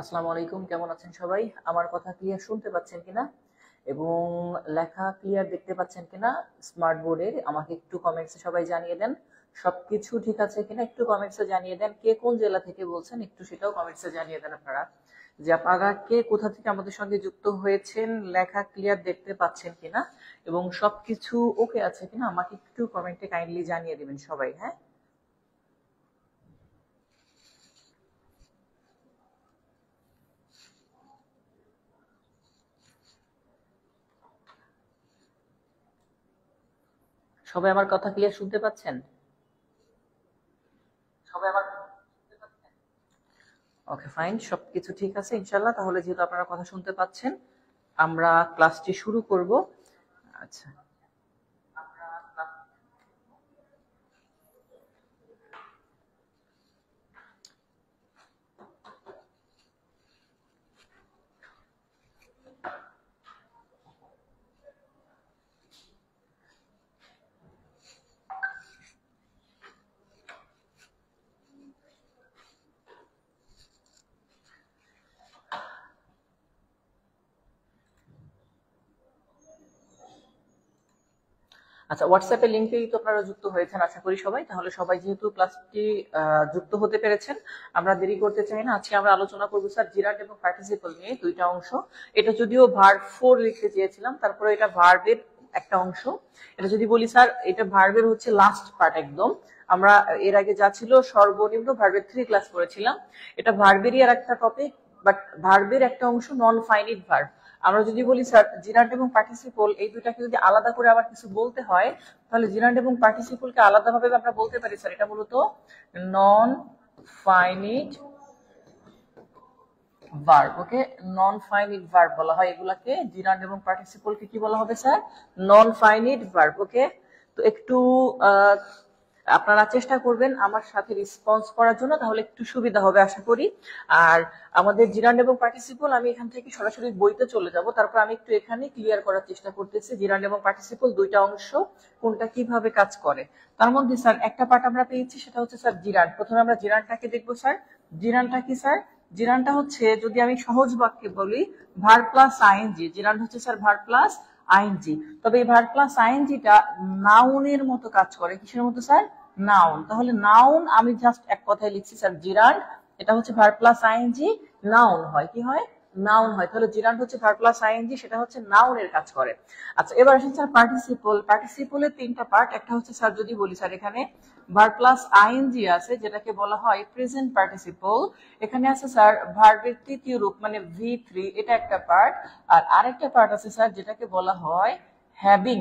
আসসালামু আলাইকুম, কেমন আছেন সবাই? আমার কথা ক্লিয়ার শুনতে পাচ্ছেন কিনা এবং লেখা ক্লিয়ার দেখতে পাচ্ছেন কিনা স্মার্ট বোর্ডের? আমাকে একটু কমেন্টসে সবাই জানিয়ে দেন। সবকিছু ঠিক আছে কিনা একটু কমেন্টসে জানিয়ে দেন। কে কোন জেলা থেকে বলছেন একটু সেটাও কমেন্টসে জানিয়ে দেন আপনারা, যে আপনারা কে কোথা থেকে আমাদের সঙ্গে যুক্ত হয়েছেন, লেখা ক্লিয়ার দেখতে পাচ্ছেন কিনা এবং সবকিছু ওকে আছে কিনা আমাকে একটু কমেন্টে কাইন্ডলি জানিয়ে দিবেন সবাই। হ্যাঁ, সবাই আমার কথা ক্লিয়ার শুনতে পাচ্ছেন? সবাই আমার ওকে, ফাইন, সবকিছু ঠিক আছে ইনশাল্লাহ। তাহলে যেহেতু আপনারা কথা শুনতে পাচ্ছেন, আমরা ক্লাসটি শুরু করব। আচ্ছা, আচ্ছা, হোয়াটসঅ্যাপের লিঙ্কেই তো আপনারা যুক্ত হয়েছেন আশা করি সবাই। তাহলে সবাই যেহেতু ক্লাসটি যুক্ত হতে পেরেছেন, আমরা দেরি করতে চাই না। আজকে আমরা আলোচনা করবো স্যার জিরান্ড এবং পার্টিসিপল নিয়ে দুইটা অংশ। এটা যদিও ভার্ব 4 লিখতে চেয়েছিলাম, তারপরে এটা ভার্বের একটা অংশ। এটা যদি বলি স্যার, এটা ভার্বের হচ্ছে লাস্ট পার্ট একদম। আমরা এর আগে যা ছিল সর্বনিম্ন ভার্বের 3 ক্লাস করেছিলাম। এটা ভার্বেরই আর একটা টপিক, বাট ভার্বের একটা অংশ নন ফাইনিট ভার্ব। আমরা যদি বলি স্যার জিরান্ড এবং পার্টিসিপল এই দুটাকে যদি আলাদা করে আবার কিছু বলতে হয়, তাহলে জিরান্ড এবং পার্টিসিপলকে আলাদাভাবে আমরা বলতে পারি স্যার এটা মূলত non finite verb. Okay, non finite verb বলা হয় এগুলাকে। জিরান্ড এবং পার্টিসিপলকে কি বলা হবে sir? Non finite verb. Okay, তো একটু আহ, আপনারা চেষ্টা করবেন আমার সাথে রেসপন্স করার জন্য, তাহলে একটু সুবিধা হবে আশা করি। আর আমাদের জিরান্ড এবং পার্টিসিপল আমি এখান থেকে সরাসরি বইতে চলে যাব, তারপর আমি একটু এখানে ক্লিয়ার করার চেষ্টা করতেছি জিরান্ড এবং পার্টিসিপল দুইটা অংশ কোনটা কিভাবে কাজ করে। তার মধ্যে স্যার একটা পার্ট আমরা পেয়েছি, সেটা হচ্ছে স্যার জিরান্ড। প্রথমে আমরা জিরান্ডটাকে দেখবো স্যার। জিরান্ডটা কি স্যার? জিরান্ডটা হচ্ছে, যদি আমি সহজ বাক্যে বলি, ভার প্লাস আইএনজি। জিরান্ড হচ্ছে স্যার ভার প্লাস আইএনজি। তবে এই ভার প্লাস আইএনজিটা নাউনের মতো কাজ করে। কিসের মতো স্যার? নাউন। তাহলে নাউন আমি জাস্ট এক কথায় লিখছি স্যার জিরান্ড। এটা হচ্ছে ভার প্লাস আইএনজি, নাউন হয়। কি হয়? নাউন হয়। তাহলে জিরান্ড হচ্ছে ভার প্লাস আইএনজি, সেটা হচ্ছে নাউনের কাজ করে। আচ্ছা, এবার আসেন স্যার পার্টিসিপল। পার্টিসিপলের তিনটা পার্ট। একটা হচ্ছে স্যার যদি বলি স্যার এখানে ভার প্লাস আইএনজি আছে, যেটাকে বলা হয় প্রেজেন্ট পার্টিসিপল। এখানে আছে স্যার ভার্বের তৃতীয় রূপ মানে V3, এটা একটা পার্ট। আর আরেকটা পার্ট আছে স্যার যেটাকে বলা হয় হ্যাভিং।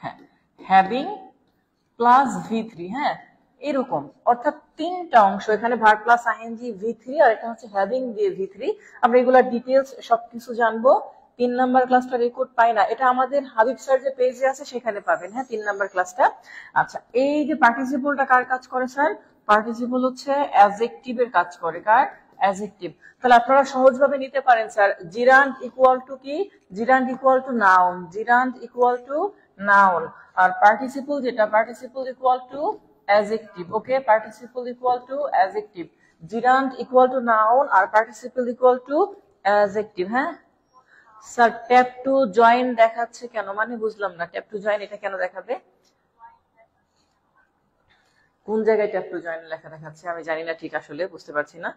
হ্যাঁ, হ্যাভিং প্লাস V3। হ্যাঁ, এরকম। অর্থাৎ তিনটা অংশ এখানে, ভার প্লাস আইএনজি, V3, আর এটা হচ্ছে হ্যাভিং দিয়ে V3। আমরা এগুলার ডিটেলস সবকিছু জানবো। 3 নাম্বার ক্লাসটা রেকর্ড পাই না, এটা আমাদের হাবিব স্যার যে পেজে আছে সেখানে পাবেন। হ্যাঁ, 3 নাম্বার ক্লাসটা। আচ্ছা, এই যে পার্টিসিপলটা কার কাজ করে স্যার? পার্টিসিপল হচ্ছে অ্যাডজেক্টিভের কাজ করে। কার? অ্যাডজেক্টিভ। তাহলে আপনারা সহজভাবে নিতে পারেন স্যার, জিরান্ড ইকুয়াল টু কি? Gerund equal to noun. Gerund equal to noun. আর পার্টিসিপল যেটা, participle equal to adjective. Okay, participle equal to adjective. Gerund equal to noun আর পার্টিসিপল ইকুয়াল টু অ্যাডজেক্টিভ। হ্যাঁ স্যার, ট্যাপ টু জয়েন দেখাচ্ছে কেন? মানে বুঝলাম না, ট্যাপ টু জয়েন এটা কেন দেখাবে? কোন জায়গায় ট্যাপ টু জয়েন লেখা দেখাচ্ছে আমি জানি না, ঠিক আসলে বুঝতে পারছি না।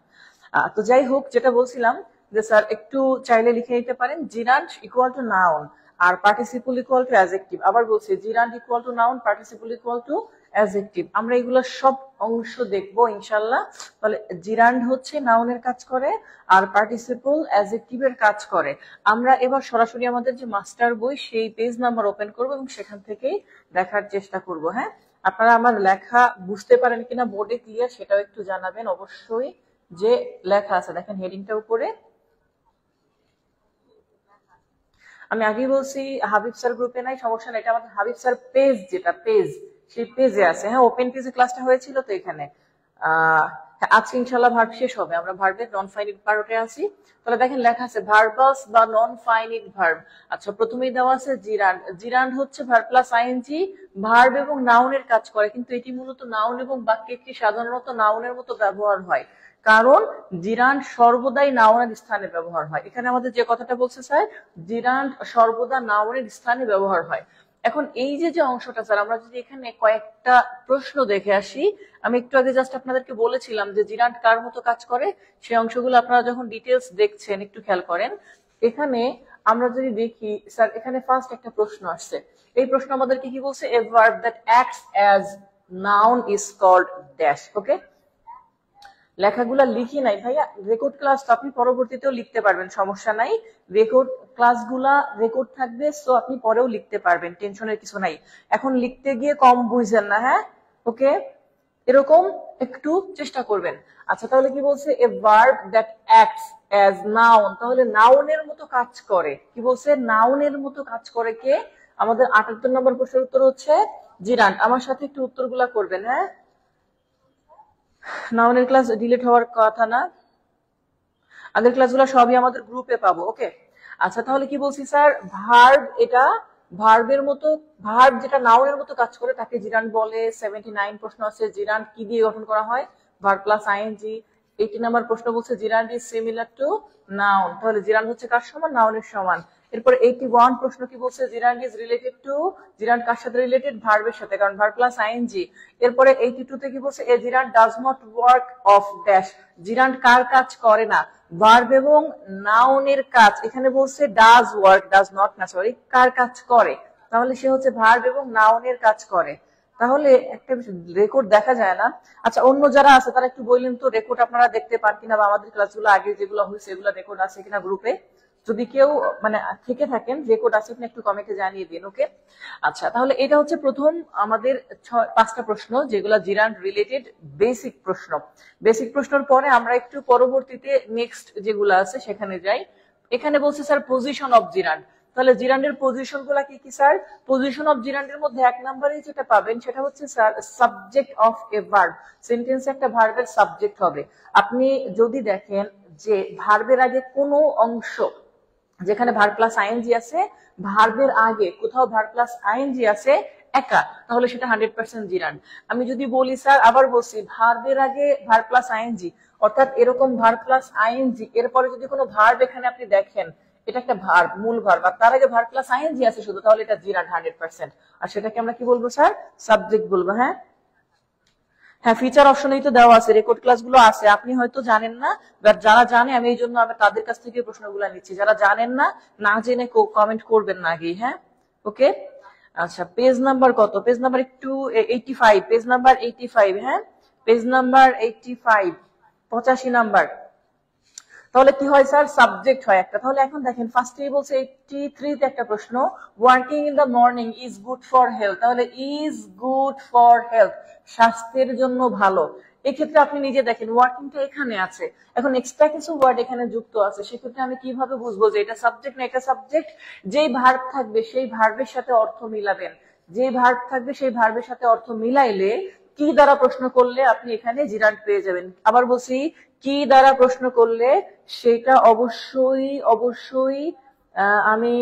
তো যাই হোক, যেটা বলছিলাম যে স্যার একটু চাইলে লিখে নিতে পারেন জিরান্ড ইকুয়াল টু নাউন আর পার্টিসিপল ইকুয়াল টু অ্যাডজেক্টিভ। আবার বলছি gerund equal to noun, participle equal to adjective. আমরা এগুলো সব অংশ দেখবো ইনশাল্লাহ। তাহলে জিরান্ড হচ্ছে নাউনের কাজ করে আর পার্টিসিপল অ্যাডজেক্টিভের কাজ করে। আমরা এবার সরাসরি আমাদের যে মাস্টার বই সেই পেজ নাম্বার ওপেন করবো এবং সেখান থেকেই দেখার চেষ্টা করব। হ্যাঁ, আপনারা আমার লেখা বুঝতে পারেন কিনা বোর্ডে ক্লিয়ার সেটাও একটু জানাবেন অবশ্যই। যে লেখা আছে দেখেন হেডিংটা উপরে, আমি আগেই বলছি হাবিব স্যার গ্রুপে নাই, সমস্যা নাই, এটা আমাদের হাবিব স্যার পেজ, যেটা পেজ সেই পেজে আছে। হ্যাঁ, ওপেন পেজে ক্লাসটা হয়েছিল তো এখানে। আজকে ইনশাল্লাহ ভার্ব শেষ হবে, আমরা ভার্বের নন ফাইনিট পার্টে আছি। তাহলে দেখেন লেখা আছে ভার্বাস বা নন ফাইনিট ভার্ব। আচ্ছা, প্রথমেই দেওয়া আছে জিরান্ড। জিরান্ড হচ্ছে ভার্ব প্লাস আইএনজি, ভার্ব এবং নাউনের কাজ করে, কিন্তু এটি মূলত নাউন এবং বাক্যে একটি সাধারণত নাউনের মতো ব্যবহার হয়, কারণ জিরান্ড সর্বদাই নাউনের স্থানে ব্যবহার হয়। এখানে আমাদের যে কথাটা বলছে স্যার, জিরান্ড সর্বদা নাউনের স্থানে ব্যবহার হয়। এখন এই যে অংশটা স্যার, আমরা যদি এখানে কয়েকটা প্রশ্ন দেখে আসি, আমি একটু আগে জাস্ট আপনাদেরকে বলেছিলাম যে জিরান্ড কার মতো কাজ করে, সেই অংশগুলো আপনারা যখন ডিটেলস দেখছেন একটু খেয়াল করেন। এখানে আমরা যদি দেখি স্যার, এখানে ফার্স্ট একটা প্রশ্ন আসছে। এই প্রশ্ন আমাদেরকে কি বলছে? A verb that acts as noun is called dash. Okay, লেখাগুলা লিখি নাই ভাইয়া, রেকর্ড ক্লাস তো আপনি পরবর্তীতেও লিখতে পারবেন, সমস্যা নাই। রেকর্ড ক্লাসগুলা রেকর্ড থাকবে, সো আপনি পরেও লিখতে পারবেন, টেনশনের কিছু নাই। এখন লিখতে গিয়ে কম বুঝছেন না, হ্যাঁ ওকে, এরকম একটু চেষ্টা করবেন। আচ্ছা, তাহলে কি বলছে? A verb that acts as noun, তাহলে নাউনের মতো কাজ করে। কি বলছে? নাউনের মতো কাজ করে কে? আমাদের ৭৮ নম্বর প্রশ্নের উত্তর হচ্ছে জিরান্ড। আমার সাথে একটু উত্তরগুলা করবেন। হ্যাঁ, নাউনের ক্লাস ডিলিট হওয়ার কথা না, আগের ক্লাসগুলো সবই আমাদের গ্রুপে পাবো। ওকে, আচ্ছা তাহলে কি বলছি স্যার, ভার্ব, এটা ভার্বের মতো, ভার্ব যেটা নাউনের মতো কাজ করে তাকে জিরান্ড বলে। 79 প্রশ্ন আছে জিরান্ড কি দিয়ে গঠন করা হয়? Verb plus ING. 80 নাম্বার প্রশ্ন বলছে gerund is similar to noun, তাহলে জিরান্ড হচ্ছে কার সমান? নাউনের সমান। এরপর 81 প্রশ্ন কি বলছে? Gerund is related to, gerund কার সাথে রিলেটেড? ভার্বের সাথে, কারণ ভার্ব প্লাস আইএনজি। এরপরে 82 তে কি বলছে? A gerund does not work of dash, gerund কার কাজ করে না? ভার্ব এবং নাউনের কাজ। এখানে বলছে ডাজ ওয়ার্ক, ডাজ নট না, সরি, কার কাজ করে, তাহলে সে হচ্ছে ভার্ব এবং নাউনের কাজ করে। তাহলে একটা রেকর্ড দেখা যায় না। আচ্ছা, অন্য যারা আছে তারা একটু বললেন তো রেকর্ড আপনারা দেখতে পান কিনা, বা আমাদের ক্লাসগুলো আগে যেগুলো হয়েছে এগুলো রেকর্ড আছে কিনা গ্রুপে। যদি কেউ মানে থেকে থাকেন রেকর্ড আছে কিনা একটু কমেন্টে জানিয়ে দিন। ওকে, আচ্ছা তাহলে এটা হচ্ছে প্রথম আমাদের 5টা প্রশ্ন যেগুলো জিরান্ড রিলেটেড বেসিক প্রশ্ন। বেসিক প্রশ্নের পরে আমরা একটু পরবর্তীতে নেক্সট যেগুলো আছে সেখানে যাই। এখানে বলছে স্যার পজিশন অফ জিরান্ড, তাহলে জিরান্ডের পজিশন গুলা কি কি স্যার? পজিশন অফ জিরান্ডের মধ্যে 1 নম্বরে যেটা পাবেন সেটা হচ্ছে sir subject of a verb. সেন্টেন্সে একটা ভার্বের সাবজেক্ট হবে। আপনি যদি দেখেন যে ভার্বের আগে কোনো অংশ, যেখানে ভার্ব প্লাস আইএনজি আছে, ভার্বের আগে কোথাও ভার্ব প্লাস আইএনজি আছে একা, তাহলে সেটা 100% জিরান্ড। আমি যদি বলি স্যার, আবার বলছি, ভার্বের আগে ভার্ব প্লাস আইএনজি, অর্থাৎ এরকম ভার্ব প্লাস আইএনজি, এরপরে যদি কোনো ভার্ব এখানে আপনি দেখেন, এটা একটা ভার্ব, মূল ভার্ব, আর তার আগে ভার্ব প্লাস আইএনজি আছে শুধু, তাহলে এটা জিরান্ড 100%। আর সেটাকে আমরা কি বলবো স্যার? সাবজেক্ট বলবো। হ্যাঁ হ্যাঁ, ফিচার অপশনেই তো দেওয়া আছে, রেকর্ড ক্লাসগুলো আছে, আপনি হয়তো জানেন না, বাট যারা জানে আমি এই জন্য আমি তাদের কাছ থেকে প্রশ্নগুলো নিচ্ছি। যারা জানেন না, না জেনে কমেন্ট করবেন না আগেই। হ্যাঁ ওকে, আচ্ছা পেজ নাম্বার কত? পেজ নাম্বার একটু 85, পেজ নাম্বার 85। হ্যাঁ, পেজ নাম্বার 85, 85 নাম্বার। তাহলে কি হয় স্যার? সাবজেক্ট হয় একটা। তাহলে এখন দেখেন ফার্স্টেই বলছে 83 তে একটা প্রশ্ন, working in the morning is good for health, তাহলে ইজ গুড ফর হেলথ, স্বাস্থ্যের জন্য ভালো। এক্ষেত্রে আপনি নিজে দেখেন ওয়ার্কিংটা এখানে আছে, এখন এক্সট্রা কিছু ওয়ার্ড এখানে যুক্ত আছে, সেক্ষেত্রে আমি কিভাবে বুঝবো যে এটা সাবজেক্ট না এটা সাবজেক্ট? যেই ভার্ব থাকবে সেই ভার্বের সাথে অর্থ মিলাবেন, যেই ভার্ব থাকবে সেই ভার্বের সাথে অর্থ মিলাইলে কি দ্বারা প্রশ্ন করলে আপনি এখানে জিরান্ড পেয়ে যাবেন। আবার বলছি, কি দ্বারা প্রশ্ন করলে সেটা অবশ্যই অবশ্যই আমি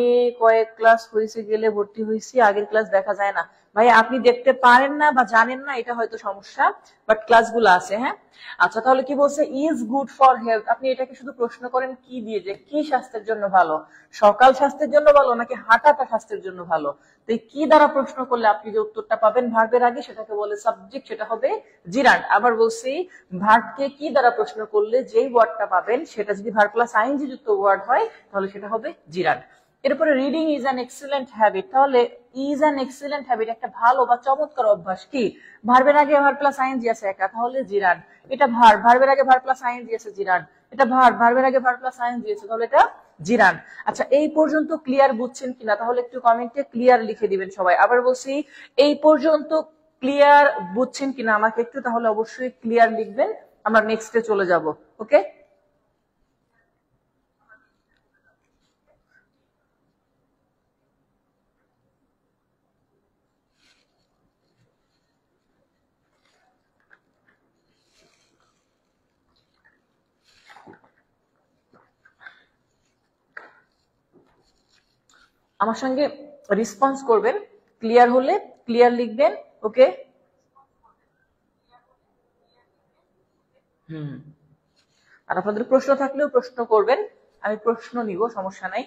কয়েক ক্লাস হয়েছে গেলে ভর্তি হয়েছি, আগের ক্লাস দেখা যায় না ভাই, আপনি দেখতে পারেন না বা জানেন না, এটা হয়তো সমস্যা, বাট ক্লাসগুলো আছে। হ্যাঁ আচ্ছা, তাহলে কি বলছে? ইজ গুড ফর হেলথ, আপনি এটাকে শুধু প্রশ্ন করেন কি দিয়ে, যে কি স্বাস্থ্যের জন্য ভালো, সকাল স্বাস্থ্যের জন্য ভালো নাকি হাঁটাটা স্বাস্থ্যের জন্য ভালো। তো কি দ্বারা প্রশ্ন করলে আপনি যে উত্তরটা পাবেন ভার্বের আগে, সেটাকে বলে সাবজেক্ট, সেটা হবে জিরান্ড। আবার বলছি, ভার্বকে কি দ্বারা প্রশ্ন করলে যেই ওয়ার্ডটা পাবেন সেটা যদি ভার্ব প্লাস আইএনজি যুক্ত ওয়ার্ড হয় তাহলে সেটা হবে জিরান্ড। এরপরে reading is an excellent habit, তাহলে ইজ অ্যান এক্সিলেন্ট হ্যাবিট একটা ভালো বা চমৎকার অভ্যাস কি? ভার্বের আগে ভার্ব প্লাস আইএনজি আছে একা, তাহলে জিরান। এটা ভার্ব, ভার্বের আগে ভার্ব প্লাস আইএনজি আছে জিরান। এটা ভার্ব, ভার্বের আগে ভার্ব প্লাস আইএনজি আছে, তাহলে এটা জিরান। আচ্ছা, এই পর্যন্ত ক্লিয়ার বুঝছেন কিনা? তাহলে একটু কমেন্টে ক্লিয়ার লিখে দিবেন সবাই। আবার বলছি, এই পর্যন্ত ক্লিয়ার বুঝছেন কিনা আমাকে একটু তাহলে অবশ্যই ক্লিয়ার লিখবেন, আমরা নেক্সটে চলে যাব। ওকে, আমার সঙ্গে রেসপন্স করবেন, ক্লিয়ার হলে ক্লিয়ার লিখবেন। ওকে, হুম, আর আপনাদের প্রশ্ন থাকলেও প্রশ্ন করবেন, আমি প্রশ্ন নিব, সমস্যা নাই।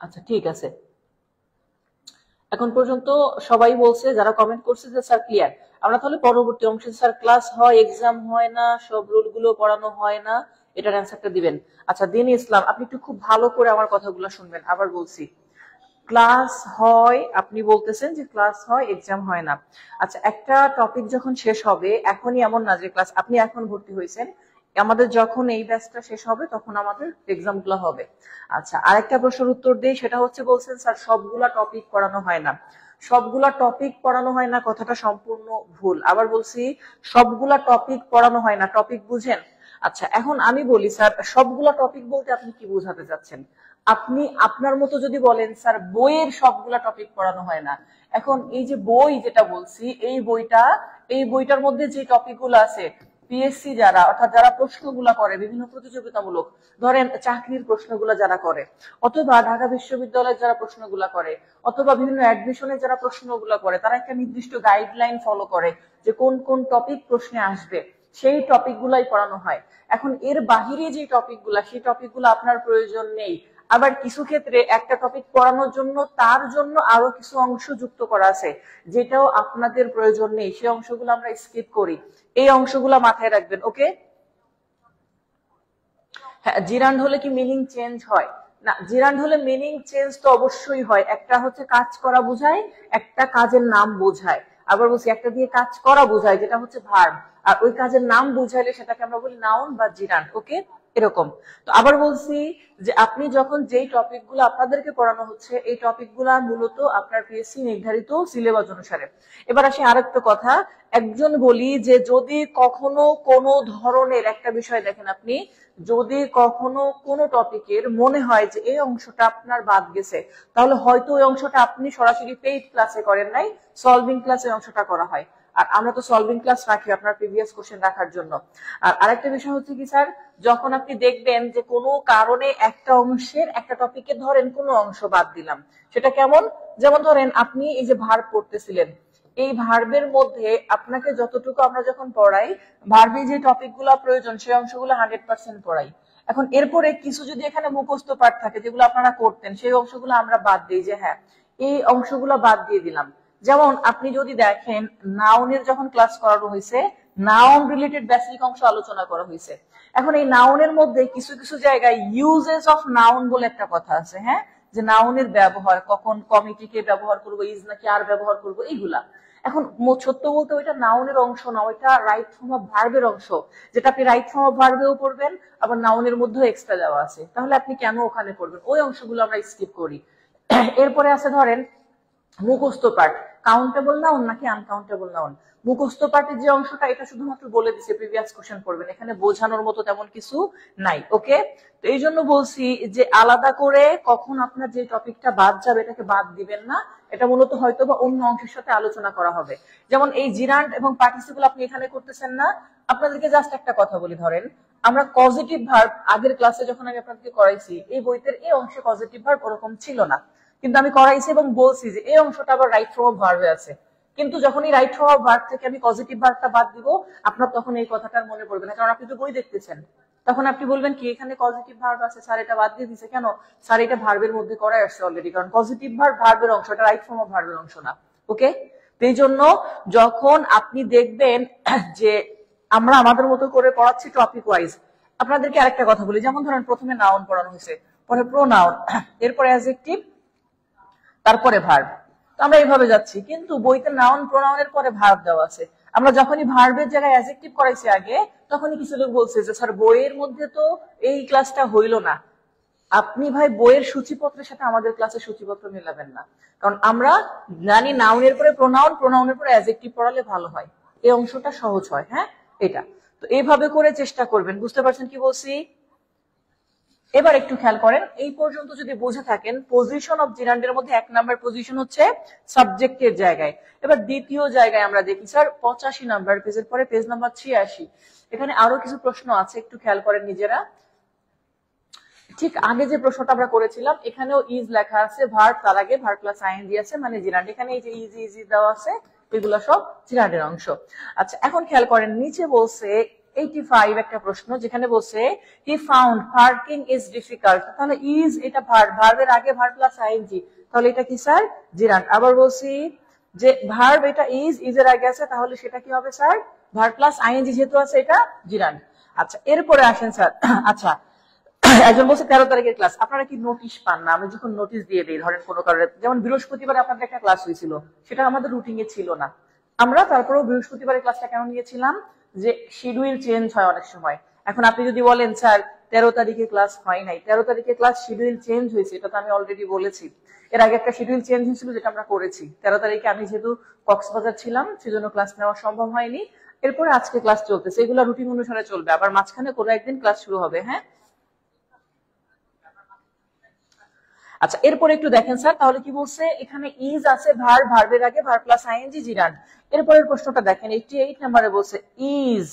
আচ্ছা ঠিক আছে, এখন পর্যন্ত সবাই বলছে, যারা কমেন্ট করছে যে স্যার ক্লিয়ার। আমরা তাহলে পরবর্তী অংশে, স্যার ক্লাস হয়, এক্সাম হয় না, সব রুল গুলো পড়ানো হয় না, এটার অ্যান্সারটা দিবেন। আচ্ছা, দিন ইসলাম, আপনি একটু খুব ভালো করে আমার কথাগুলো শুনবেন। আবার বলছি, ক্লাস হয়, আপনি বলতেছেন যে ক্লাস হয়, এক্সাম হয় না। আচ্ছা, একটা টপিক যখন শেষ হবে, এখনই এমন না যে ক্লাস, আপনি এখন ভর্তি হয়েছেন, আমাদের যখন এই ব্যাচটা শেষ হবে তখন আমাদের এক্সাম গুলো হবে। আচ্ছা, আরেকটা প্রশ্নের উত্তর দেই, সেটা হচ্ছে বলছেন স্যার সবগুলা টপিক পড়ানো হয় না। সবগুলা টপিক পড়ানো হয় না কথাটা সম্পূর্ণ ভুল। আবার বলছি, সবগুলা টপিক পড়ানো হয় না, টপিক বুঝেন? আচ্ছা, এখন আমি বলি স্যার সবগুলা টপিক বলতে আপনি কি বোঝাতে চাচ্ছেন? আপনি আপনার মতো যদি বলেন স্যার বইয়ের সবগুলা টপিক পড়ানো হয় না, এখন এই যে বই যেটা বলছি, এই বইটার মধ্যে যে টপিকগুলো আছে, পিএসসি যারা, অর্থাৎ যারা প্রশ্নগুলা করে বিভিন্ন প্রতিযোগিতামূলক, ধরেন চাকরির প্রশ্নগুলা যারা করে, অথবা ঢাকা বিশ্ববিদ্যালয়ের যারা প্রশ্নগুলা করে, অথবা বিভিন্ন অ্যাডমিশনে যারা প্রশ্নগুলা করে, তারা একটা নির্দিষ্ট গাইডলাইন ফলো করে যে কোন কোন টপিক প্রশ্নে আসবে, সেই টপিক গুলাই পড়ানো হয়। এখন এর বাহিরে যে টপিকগুলা, সেই টপিকগুলো আপনার প্রয়োজন নেই। আবার কিছু ক্ষেত্রে একটা টপিক পড়ানোর জন্য তার জন্য আরো কিছু অংশ যুক্ত করা আছে, যেটাও আপনাদের প্রয়োজন নেই, সেই অংশগুলো আমরা স্কিপ করি। এই অংশগুলো মাথায় রাখবেন। ওকে, হ্যাঁ, জিরান্ড হলে কি মিনিং চেঞ্জ হয়? না, জিরান্ড হলে মিনিং চেঞ্জ তো অবশ্যই হয়। একটা হচ্ছে কাজ করা বোঝায়, একটা কাজের নাম বোঝায়। আবার বলছি, একটা দিয়ে কাজ করা বোঝায় যেটা হচ্ছে ভার্ব, আর ওই কাজের নাম বুঝাইলে সেটাকে আমরা বলি নাউন বা জিরান্ড। ওকে, এরকম। তো আবার বলছি যে আপনি যখন যেই টপিক গুলো আপনাদেরকে পড়ানো হচ্ছে, এই টপিক গুলা মূলত আপনার পিএসসি নির্ধারিত সিলেবাস অনুসারে। এবার আসি আরেকটা কথা, একজন বলি যে যদি কখনো কোনো ধরনের একটা বিষয় দেখেন, আপনি যদি কখনো কোনো টপিকের মনে হয় যে এই অংশটা আপনার বাদ গেছে, তাহলে হয়তো ওই অংশটা আপনি সরাসরি পেইড ক্লাসে করেন নাই, সলভিং ক্লাসে অংশটা করা হয়। আর আমরা তো সলভিং ক্লাস রাখি আপনার প্রিভিয়াস কোশ্চেন রাখার জন্য। আর আরেকটা বিষয় হচ্ছে কি স্যার, যখন আপনি দেখবেন যে কোনো কারণে একটা অংশের, একটা টপিকে ধরেন কোনো অংশ বাদ দিলাম, সেটা কেমন? যেমন ধরেন আপনি এই যে ভার্ব পড়তেছিলেন, এই ভার্বের মধ্যে আপনাকে যতটুকু আমরা যখন পড়াই, ভার্বে যে টপিক গুলো প্রয়োজন সেই অংশগুলো 100% পড়াই। এখন এরপরে কিছু যদি এখানে মুখস্থ পাঠ থাকে যেগুলো আপনারা করতেন, সেই অংশগুলো আমরা বাদ দিই, যে হ্যাঁ এই অংশগুলো বাদ দিয়ে দিলাম। যেমন আপনি যদি দেখেন, নাউনের যখন ক্লাস করানো হয়েছে, নাউন রিলেটেড বেসিক অংশ আলোচনা করা হয়েছে। এখন এই নাউনের মধ্যে কিছু কিছু জায়গায় ইউজেস অফ নাউন বলে একটা কথা আছে, হ্যাঁ, যে নাউনের ব্যবহার, কখন কমিটিকে ব্যবহার করবো, ইজ নাকি আর ব্যবহার করবো, এইগুলা। এখন সত্য বলতে ওইটা নাউনের অংশ না, ওইটা রাইট ফর্ম অফ ভার্বের অংশ, যেটা আপনি রাইট ফর্ম অফ ভার্বেও পড়বেন, আবার নাউনের মধ্যেও এক্সট্রা দেওয়া আছে। তাহলে আপনি কেন ওখানে পড়বেন? ওই অংশগুলো আমরা স্কিপ করি। এরপরে আছে ধরেন মুখস্থ পাঠ, কাউন্টেবল নাউন নাকি আনকাউন্টেবল নাউন। মুখস্থ পাঠের যে অংশটা এটা শুধুমাত্র বলে দিছে প্রিভিয়াস কোশ্চেন পড়বেন, এখানে বোঝানোর মতো তেমন কিছু নাই। ওকে, তো এই জন্য বলছি যে আলাদা করে কখন আপনার যে টপিকটা বাদ যাবে এটাকে বাদ দিবেন না, এটা মূলত হয়তো বা অন্য অংশের সাথে আলোচনা করা হবে। যেমন এই জিরান্ড এবং পার্টিসিপল আপনি এখানে করতেছেন না, আপনাদেরকে জাস্ট একটা কথা বলি, ধরেন আমরা পজিটিভ ভার্ব আগের ক্লাসে যখন আমি আপনাদেরকে করাইছি এই বইতের এই অংশে পজিটিভ ভার্ব ওরকম ছিল না, কিন্তু আমি করাইছি এবং বলছি যে এই অংশটা আবার রাইট ফর্ম অফ ভার্বে আছে, কিন্তু যখন এই রাইট ফর্ম অফ ভার্ব থেকে আমি পজিটিভ ভার্বটা বাদ দিব আপনার তখন এই কথাটার মনে পড়বে না, কারণ আপনি তো বই দেখতেছেন। তখন আপনি বলবেন কি এখানে পজিটিভ ভার্ব আছে স্যার, এটা বাদ দিয়ে দিছে কেন, স্যার এটা ভার্বের মধ্যে করাই আসছে অলরেডি, কারণ পজিটিভ ভার্ব ভার্বের অংশ, এটা রাইট ফর্ম অফ ভার্বের অংশ না। ওকে, তো এই জন্য যখন আপনি দেখবেন যে আমরা আমাদের মতো করে পড়াচ্ছি টপিক ওয়াইজ, আপনাদেরকে আরেকটা কথা বলি, যেমন ধরেন প্রথমে নাউন পড়ানো হয়েছে, পরে প্রোনাউন, এরপরে অ্যাডজেক্টিভ, তারপরে ভার্ব, তো আমরা এইভাবে যাচ্ছি, কিন্তু বইতে নাউন প্রোনাউনের পরে ভার্ব দেওয়া আছে। আমরা যখনই ভার্বের জায়গায় অ্যাডজেক্টিভ করাইছি আগে, তখনই কিছু লোক বলছে যে স্যার বইয়ের মধ্যে তো এই ক্লাসটা হইল না। আপনি ভাই বইয়ের সূচিপত্রের সাথে আমাদের ক্লাসের সূচিপত্র মেলাবেন না, কারণ আমরা জানি নাউনের পরে প্রোনাউন, প্রোনাউনের পরে অ্যাডজেক্টিভ পড়ালে ভালো হয়, এই অংশটা সহজ হয়। হ্যাঁ, এটা তো এইভাবে করে চেষ্টা করবেন। বুঝতে পারছেন কি বলছি? এবার একটু খেয়াল করেন, এই পর্যন্ত যদি বুঝে থাকেন পজিশন অফ জিরান্ডের মধ্যে 1 নাম্বার পজিশন হচ্ছে সাবজেক্টের জায়গায়। এবার দ্বিতীয় জায়গায় আমরা দেখি স্যার 85 নাম্বার পেজের পরে পেজ নাম্বার 86, এখানে আরো কিছু প্রশ্ন আছে, একটু খেয়াল করেন নিজেরা। ঠিক আগে যে প্রশ্নটা আমরা করেছিলাম এখানেও ইজ লেখা আছে, ভার্ব তার আগে ভার্ব প্লাস আইএনজি আছে, মানে জিরান্ড। এখানে এই যে ইজি ইজি দেওয়া আছে এগুলো সব জিরান্ডের অংশ। আচ্ছা, এখন খেয়াল করেন নিচে বলছে 85 একটা প্রশ্ন, যেখানে বলছে he found parking is difficult, তাহলে ইজ এটা ভার্ব, ভার্বের আগে ভার্ব প্লাস আইএনজি, তাহলে এটা কি স্যার জিরান্ড। আবার বলছি যে ভার্ব এটা ইজ, ইজের আগে আছে, তাহলে সেটা কি হবে স্যার ভার্ব প্লাস আইএনজি, যেহেতু আছে এটা জিরান্ড। আচ্ছা, এরপরে আসেন স্যার। আচ্ছা, একজন বলছে 13 তারিখের ক্লাস, আপনারা কি নোটিশ পান না? আমি যখন নোটিশ দিয়ে দিই, ধরেন কোনো কারণে, যেমন বৃহস্পতিবার আপনাদের একটা ক্লাস হয়েছিল, সেটা আমাদের রুটিনে ছিল না, আমরা তারপরেও বৃহস্পতিবারের ক্লাসটা কেন নিয়েছিলাম, যে শিডিউল চেঞ্জ হয় অনেক সময়। এখন আপনি যদি বলেন স্যার 13 তারিখে ক্লাস হয় নাই, 13 তারিখে ক্লাস শিডিউল চেঞ্জ হয়েছে, এটা তো আমি অলরেডি বলেছি। এর আগে একটা শিডিউল চেঞ্জ হয়েছিল যেটা আমরা করেছি, 13 তারিখে আমি যেহেতু কক্সবাজার ছিলাম সেজন্য ক্লাস নেওয়া সম্ভব হয়নি, এরপরে আজকে ক্লাস চলতেছে, এগুলো রুটিন অনুসারে চলবে, আবার মাঝখানে কোনো একদিন ক্লাস শুরু হবে। হ্যাঁ, আচ্ছা, এরপরে একটু দেখেন স্যার, তাহলে কি বলছে, এখানে ইজ আছে ভার্ব, ভার্বের আগে ভার্ব প্লাস আইএনজি জিরান্ড। এরপরের প্রশ্নটা দেখেন 88 নম্বরে বলছে ইজ,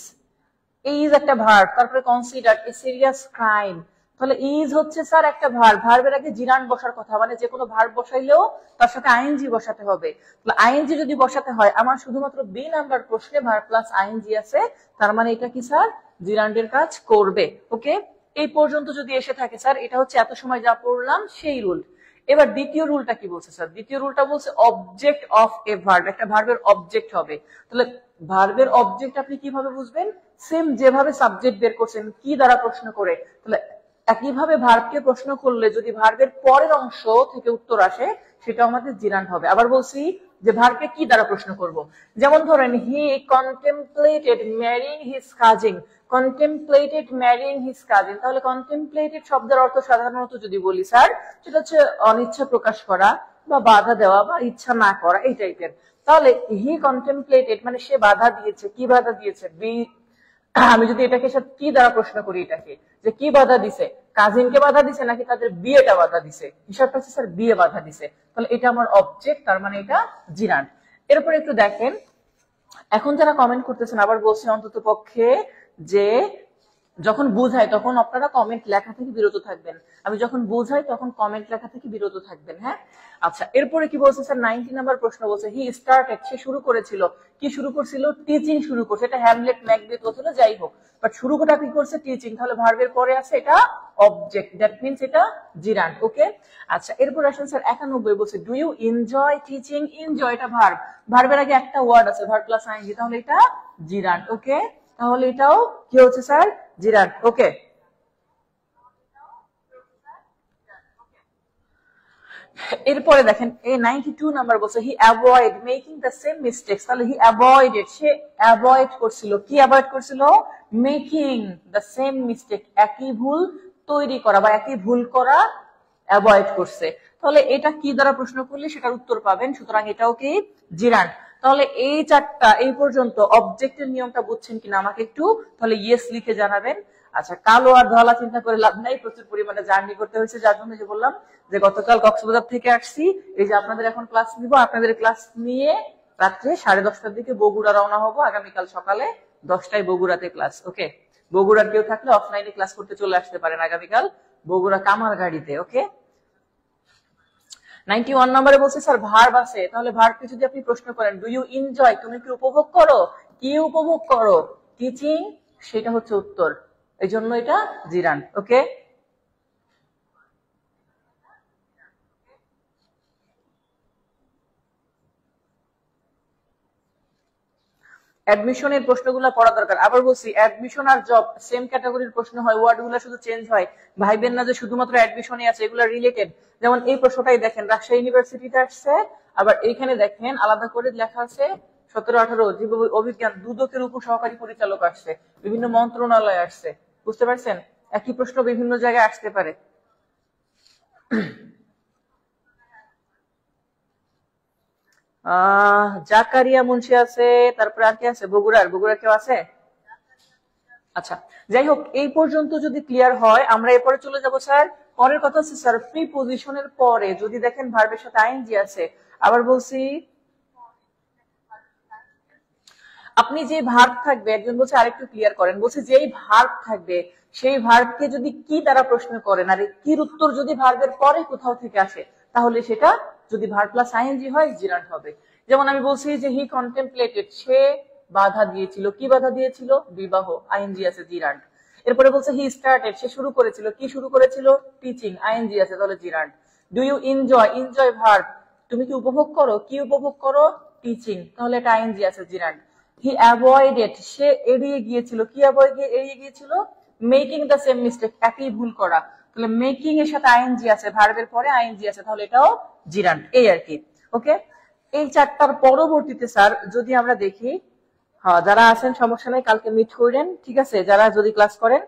ইজ একটা ভার্ব, তারপরে কনসিডার এ সিরিয়াস ক্রাইম, তাহলে ইজ হচ্ছে স্যার একটা ভার্ব, ভার্বের আগে জিরান্ড বসার কথা, মানে যে কোনো ভার্ব বসাইলেও তার সাথে আইএনজি বসাতে হবে। তাহলে আইএনজি যদি বসাতে হয়, আমার শুধুমাত্র বি নাম্বার প্রশ্নে ভার্ব প্লাস আইএনজি আছে, তার মানে এটা কি স্যার জিরান্ডের কাজ করবে। ওকে, এই পর্যন্ত যদি এসে থাকে স্যার, এটা হচ্ছে এত সময় যা পড়লাম সেই রুল। এবার দ্বিতীয় রুলটা কি বলছে স্যার? দ্বিতীয় রুলটা বলছে অবজেক্ট অফ এ ভার্ব, একটা ভার্বের অবজেক্ট হবে। তাহলে ভার্বের অবজেক্ট আপনি কিভাবে বুঝবেন? সেম যেভাবে সাবজেক্ট বের করছেন কি দ্বারা প্রশ্ন করে, তাহলে একইভাবে ভার্বকে প্রশ্ন করলে যদি ভার্বের পরের অংশ থেকে উত্তর আসে সেটা আমাদের জিরান্ড হবে। আবার বলছি যে ভার্বকে কি দ্বারা প্রশ্ন করব, যেমন ধরেন he contemplated marrying his cousin, contemplated marrying his cousin, তাহলে কন্টেমপ্লেটেড শব্দের অর্থ সাধারণত যদি বলি স্যার, সেটা হচ্ছে অনিচ্ছা প্রকাশ করা বা বাধা দেওয়া বা ইচ্ছা না করা, এই টাইপের। তাহলে হি কন্টেমপ্লেটেড মানে সে বাধা দিয়েছে, কি বাধা দিয়েছে, আমি যদি এটাকে কি দ্বারা প্রশ্ন করি, এটাকে যে কি বাধা দিছে, কাজিনকে বাধা দিছে নাকি তাদের বিয়েটা বাধা দিছে, হিসাবটা হচ্ছে স্যার বিয়ে বাধা দিছে, তাহলে এটা আমার অবজেক্ট, তার মানে এটা জিরান্ড। এরপর একটু দেখেন, এখন যারা কমেন্ট করতেছেন আবার বলছি অন্তত পক্ষে যে যখন বুঝাই তখন আপনারা কমেন্ট লেখা থেকে বিরত থাকবেন, আমি যখন বুঝাই তখন কমেন্ট লেখা থেকে বিরত থাকবেন। হ্যাঁ, আচ্ছা, এরপরে কি বলছে স্যার 90 নাম্বার প্রশ্ন বলছে হি স্টার্টেড, সে শুরু করেছিল, কি শুরু করছিল, টিচিং শুরু করছে, এটা হ্যামলেট ম্যাকবেথ হচ্ছিল, যাই হোক, বাট শুরু করা কি করছে, টিচিং, তাহলে ভার্বের পরে আছে এটা অবজেক্ট, দ্যাট মিন্স এটা জিরান্ড। ওকে, আচ্ছা, এরপর আসেন স্যার 91 বলছে do you enjoy teaching, enjoy এটা ভার্ব, ভার্বের আগে একটা ওয়ার্ড আছে ভার্ব প্লাস আইএনজি, তাহলে এটা জিরান্ড। ওকে, তাহলে এটাও কি হচ্ছে স্যার জিরান্ড। ওকে, এরপরে দেখেন এই 92 নাম্বার বলছে he avoid making the same mistakes, তাহলে হি অ্যাভয়েডেড, সে অ্যাভয়েড করছিল, কি অ্যাভয়েড করছিল, মেকিং দ্য সেম মিস্টেক, একই ভুল তৈরি করা বা একই ভুল করা অ্যাভয়েড করছে। তাহলে এটা কি দ্বারা প্রশ্ন করলে সেটার উত্তর পাবেন, সুতরাং এটাও কি জিরান্ড। তাহলে এই চারটা এই পর্যন্ত অবজেক্টের নিয়মটা বুঝছেন কিনা আমাকে একটু তাহলে ইয়েস লিখে জানাবেন। আচ্ছা, কালো আর ধলা চিন্তা করে লাভ নাই, প্রচুর পরিমাণে জার্নি করতে হয়েছে, যার জন্য যে বললাম যে গতকাল কক্সবাজার থেকে আসছি, এই যে আপনাদের এখন ক্লাস নিব, আপনাদের ক্লাস নিয়ে রাত্রে 10:30টার দিকে বগুড়া রওনা হবো, আগামীকাল সকালে 10টায় বগুড়াতে ক্লাস। ওকে, বগুড়ার কেউ থাকলে অফলাইনে ক্লাস করতে চলে আসতে পারেন আগামীকাল বগুড়া কামার গাড়িতে। ওকে, 91 নম্বরে বলছে স্যার ভার্ব আছে, তাহলে ভার্বকে যদি আপনি প্রশ্ন করেন ডু ইউ এনজয়, তুমি কি উপভোগ করো, কি উপভোগ করো, টিচিং, সেটা হচ্ছে উত্তর, এই জন্য এটা জিরান্ড। ওকে, অ্যাডমিশনের প্রশ্নগুলো পড়া দরকার। আবার বলছি, অ্যাডমিশন আর জব সেম ক্যাটাগরির প্রশ্ন হয়, ওয়ার্ডগুলো শুধু চেঞ্জ হয়। ভাইবেন না যে শুধুমাত্র অ্যাডমিশনই আছে, এগুলো রিলেটেড। যেমন এই প্রশ্নটাই দেখেন, রাজশাহী ইউনিভার্সিটিতে আসছে, আবার এইখানে দেখেন আলাদা করে লেখা আছে 17-18 জীব অভিজ্ঞান দুদকের উপসহকারী পরিচালক আসছে, বিভিন্ন মন্ত্রণালয় আসছে। বুঝতে পারছেন, একই প্রশ্ন বিভিন্ন জায়গায় আসতে পারে। জাকারিয়া মুন্সি আছে, তারপরে আর কি আছে, বগুড়া কেউ আছে? আচ্ছা, যাই হোক, এই পর্যন্ত যদি ক্লিয়ার হয় আমরা এরপরে চলে যাব স্যার পরের কথা হচ্ছে স্যার প্রিপজিশনের পরে যদি দেখেন ভার্বের সাথে আইএনজি আছে। আবার বলছি, আপনি যে ভার্ব থাকবে, একজন বলছে আরেকটু ক্লিয়ার করেন, বলছে যেই ভার্ব থাকবে সেই ভার্বকে যদি কি দ্বারা প্রশ্ন করেন আর কির উত্তর যদি ভার্বের পরে কোথাও থেকে আসে, তাহলে সেটা যদি ভার্ব প্লাস আইএনজি হয় জিরান্ড হবে। যেমন আমি বলছি যে হি কন্টেম্পলেটেড, সে বাধা দিয়েছিল, কি বাধা দিয়েছিল, বিবাহ, আইএনজি আছে জিরান্ড। এরপরে বলছে হি স্টার্টেড, সে শুরু করেছিল, কি শুরু করেছিল, টিচিং, আইএনজি আছে, তাহলে gerund. Do you enjoy, enjoy verb, তুমি কি উপভোগ করো, কি উপভোগ করো, টিচিং, তাহলে এটা আইএনজি আছে জিরান্ড। হি অ্যাভয়েডেড, সে এড়িয়ে গিয়েছিল, কি এড়িয়ে গিয়েছিল, মেকিং দ্য সেম মিস্টেক, একই ভুল করা, তাহলে মেকিং এর সাথে আইএনজি আছে, ভার্বের পরে আইএনজি আছে, তাহলে এটাও জিরান্ড, এই আর কি। ওকে, এই চারটার পরবর্তীতে স্যার যদি আমরা দেখি, হ্যাঁ যারা আছেন সমস্যা নাই, কালকে মিট করেন, ঠিক আছে, যারা যদি ক্লাস করেন।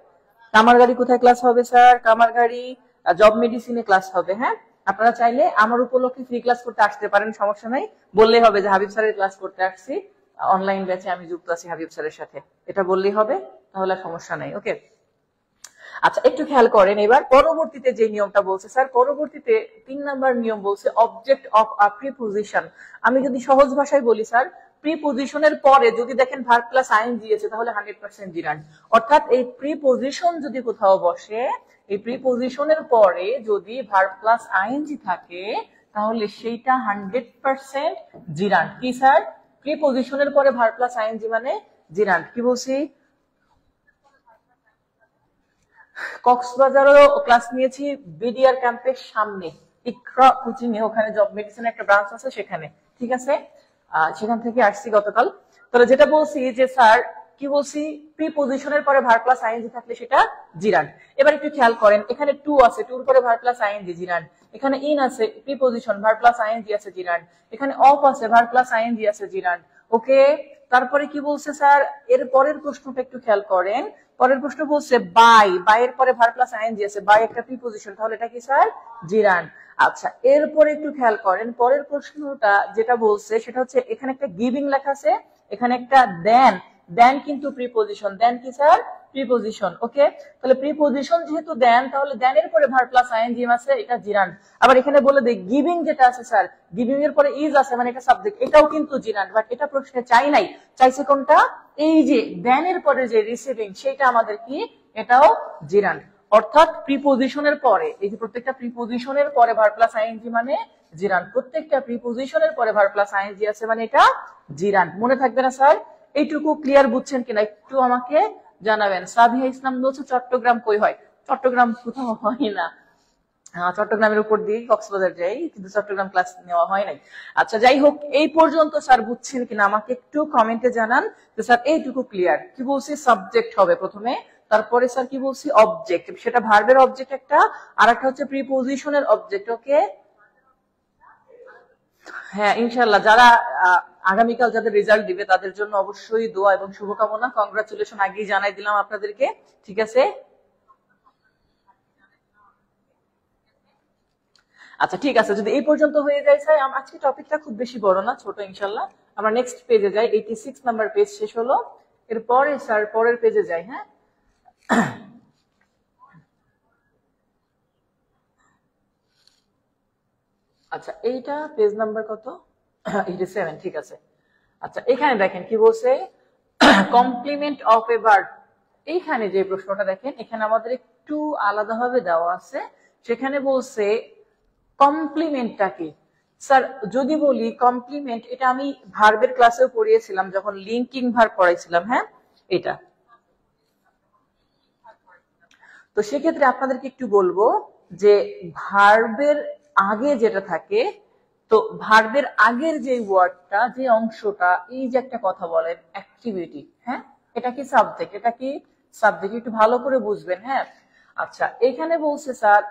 কামারগাড়ি কোথায় ক্লাস হবে স্যার? কামারগাড়ি জব মেডিসিনে ক্লাস হবে। হ্যাঁ, আপনারা চাইলে আমার উপলক্ষে ফ্রি ক্লাস করতে আসতে পারেন, সমস্যা নাই, বললেই হবে যে হাবিব স্যারের ক্লাস করতে আসছি, অনলাইন ব্যাচে আমি যুক্ত আছি হাবিব স্যারের সাথে, এটা বললেই হবে, তাহলে সমস্যা নাই। ওকে, আচ্ছা একটু খেয়াল করেন এবার পরবর্তীতে যে নিয়মটা বলছে স্যার, পরবর্তীতে 3 নাম্বার নিয়ম বলছে অবজেক্ট অফ আ প্রিপোজিশন। আমি যদি সহজ ভাষায় বলি স্যার, প্রিপোজিশনের পরে যদি দেখেন ভার্ব প্লাস আইএনজি আছে, তাহলে 100% জিরান্ড। অর্থাৎ এই প্রিপোজিশন যদি কোথাও বসে, এই প্রিপোজিশনের পরে যদি ভার্ব প্লাস আইএনজি থাকে, তাহলে সেইটা 100% জিরান্ড। কি স্যার? প্রিপোজিশনের পরে ভার্ব প্লাস আইএনজি মানে জিরান্ড। কি বলছি? কক্সবাজারও ক্লাস নিয়েছি, বিডিআর ক্যাম্পের সামনে ইকরা কোচিং এ, ওখানে জব মেডিসিনের একটা ব্রাঞ্চ আছে সেখানে, ঠিক আছে, সেখান থেকে আসছি গতকাল। তাহলে যেটা বলছি যে স্যার কি বলছি, প্রিপোজিশনের পরে ভার্ব প্লাস আইএনজি থাকলে সেটা জিরান্ড। এবার একটু খেয়াল করেন, এখানে টু আছে, টুর পরে ভার্ব প্লাস আইএনজি জিরান্ড। এখানে ইন আছে, প্রিপোজিশন, ভার্ব প্লাস আইএনজি আছে জিরান্ড। এখানে অফ আছে, ভার্ব প্লাস আইএনজি আছে জিরান্ড। ওকে, তারপরে কি বলছে স্যার, এর পরের প্রশ্নটা একটু খেয়াল করেন, পরের প্রশ্ন বলছে বাই, বাই এর পরে ভার্ব প্লাস আইএনজি আছে, বাই একটা প্রিপোজিশন, তাহলে এটা কি স্যার? জিরান্ড। আচ্ছা, এরপরে একটু খেয়াল করেন, পরের প্রশ্নটা যেটা বলছে সেটা হচ্ছে এখানে একটা গিভিং লেখা আছে, এখানে একটা দেন, দেন কিন্তু প্রিপোজিশন, দেন কি স্যার? প্রিপোজিশন। ওকে, তাহলে প্রিপোজিশন যেহেতু দেন, তাহলে দেন এর পরে ভার্ব প্লাস আইএনজি আছে, এটা জিরান্ড। আবার এখানে বলে দেই গিভিং যেটা আছে স্যার, গিভিং এর পরে ইজ আছে, মানে এটা সাবজেক্ট, এটাও কিন্তু জিরান্ড, বাট এটা প্রশ্নে চাই নাই, চাইছে কোনটা, এই যে দেন এর পরে যে রিসিভিং, সেটা আমাদের কি, এটাও জিরান্ড। অর্থাৎ প্রিপোজিশনের পরে, এই যে প্রত্যেকটা প্রিপোজিশনের পরে ভার্ব প্লাস আইএনজি মানে জিরান্ড, প্রত্যেকটা প্রিপোজিশনের পরে ভার্ব প্লাস আইএনজি আছে মানে এটা জিরান্ড। মনে থাকবে না স্যার? এইটুকু ক্লিয়ার বুঝছেন কিনা একটু আমাকে জানাবেন। সাবিহা ইসলাম বলছে চট্টগ্রাম কই হয়? চট্টগ্রাম কোথাও হয় না, চট্টগ্রামের উপর দিয়ে কক্সবাজার যাই, কিন্তু চট্টগ্রাম ক্লাস নেওয়া হয় নাই। আচ্ছা যাই হোক, এই পর্যন্ত স্যার বুঝছেন কিনা আমাকে একটু কমেন্টে জানান যে স্যার এইটুকু ক্লিয়ার। কি বলছি, সাবজেক্ট হবে প্রথমে, তারপরে স্যার কি বলছি, অবজেক্ট, সেটা ভার্বের অবজেক্ট একটা, আর একটা হচ্ছে প্রিপোজিশনের অবজেক্ট। ওকে, হ্যাঁ ইনশাল্লাহ, যারা আগামীকাল যাদের রেজাল্ট দিবে তাদের জন্য অবশ্যই দোয়া এবং শুভকামনা, কংগ্রাচুলেশন আগেই জানাই দিলাম আপনাদেরকে, ঠিক আছে। আচ্ছা ঠিক আছে, যদি এই পর্যন্ত হয়ে যায় স্যার, আজকে টপিকটা খুব বেশি বড় না, ছোট ইনশাল্লাহ। আমরা নেক্সট পেজে যাই, 86 নাম্বার পেজ শেষ হলো, এরপরে স্যার পরের পেজে যাই। হ্যাঁ, আচ্ছা এইটা পেজ নাম্বার কত? 87, ঠিক আছে। আচ্ছা এখানে দেখেন কি বলছে, কমপ্লিমেন্ট অফ এ ভার্ব। এইখানে যে প্রশ্নটা দেখেন, এখানে আমাদের একটু আলাদাভাবে দেওয়া আছে। সেখানে বলছে কমপ্লিমেন্টটা কি। স্যার যদি বলি কমপ্লিমেন্ট, এটা আমি ভার্বের ক্লাসেও পড়িয়েছিলাম যখন লিঙ্কিং ভার্ব পড়াইছিলাম। হ্যাঁ, এটা তো সেক্ষেত্রে আপনাদেরকে একটু বলবো যে ভার্বের আগে যেটা থাকে, তো ভার্বের আগের যে ওয়ার্ডটা, যে অংশটা, এই যে একটা কথা বলেন অ্যাক্টিভিটি, হ্যাঁ, এটা কি সাবজেক্ট, এটা কি সাবজেক্ট, একটু ভালো করে বুঝবেন। হ্যাঁ, আচ্ছা এখানে বলছে স্যার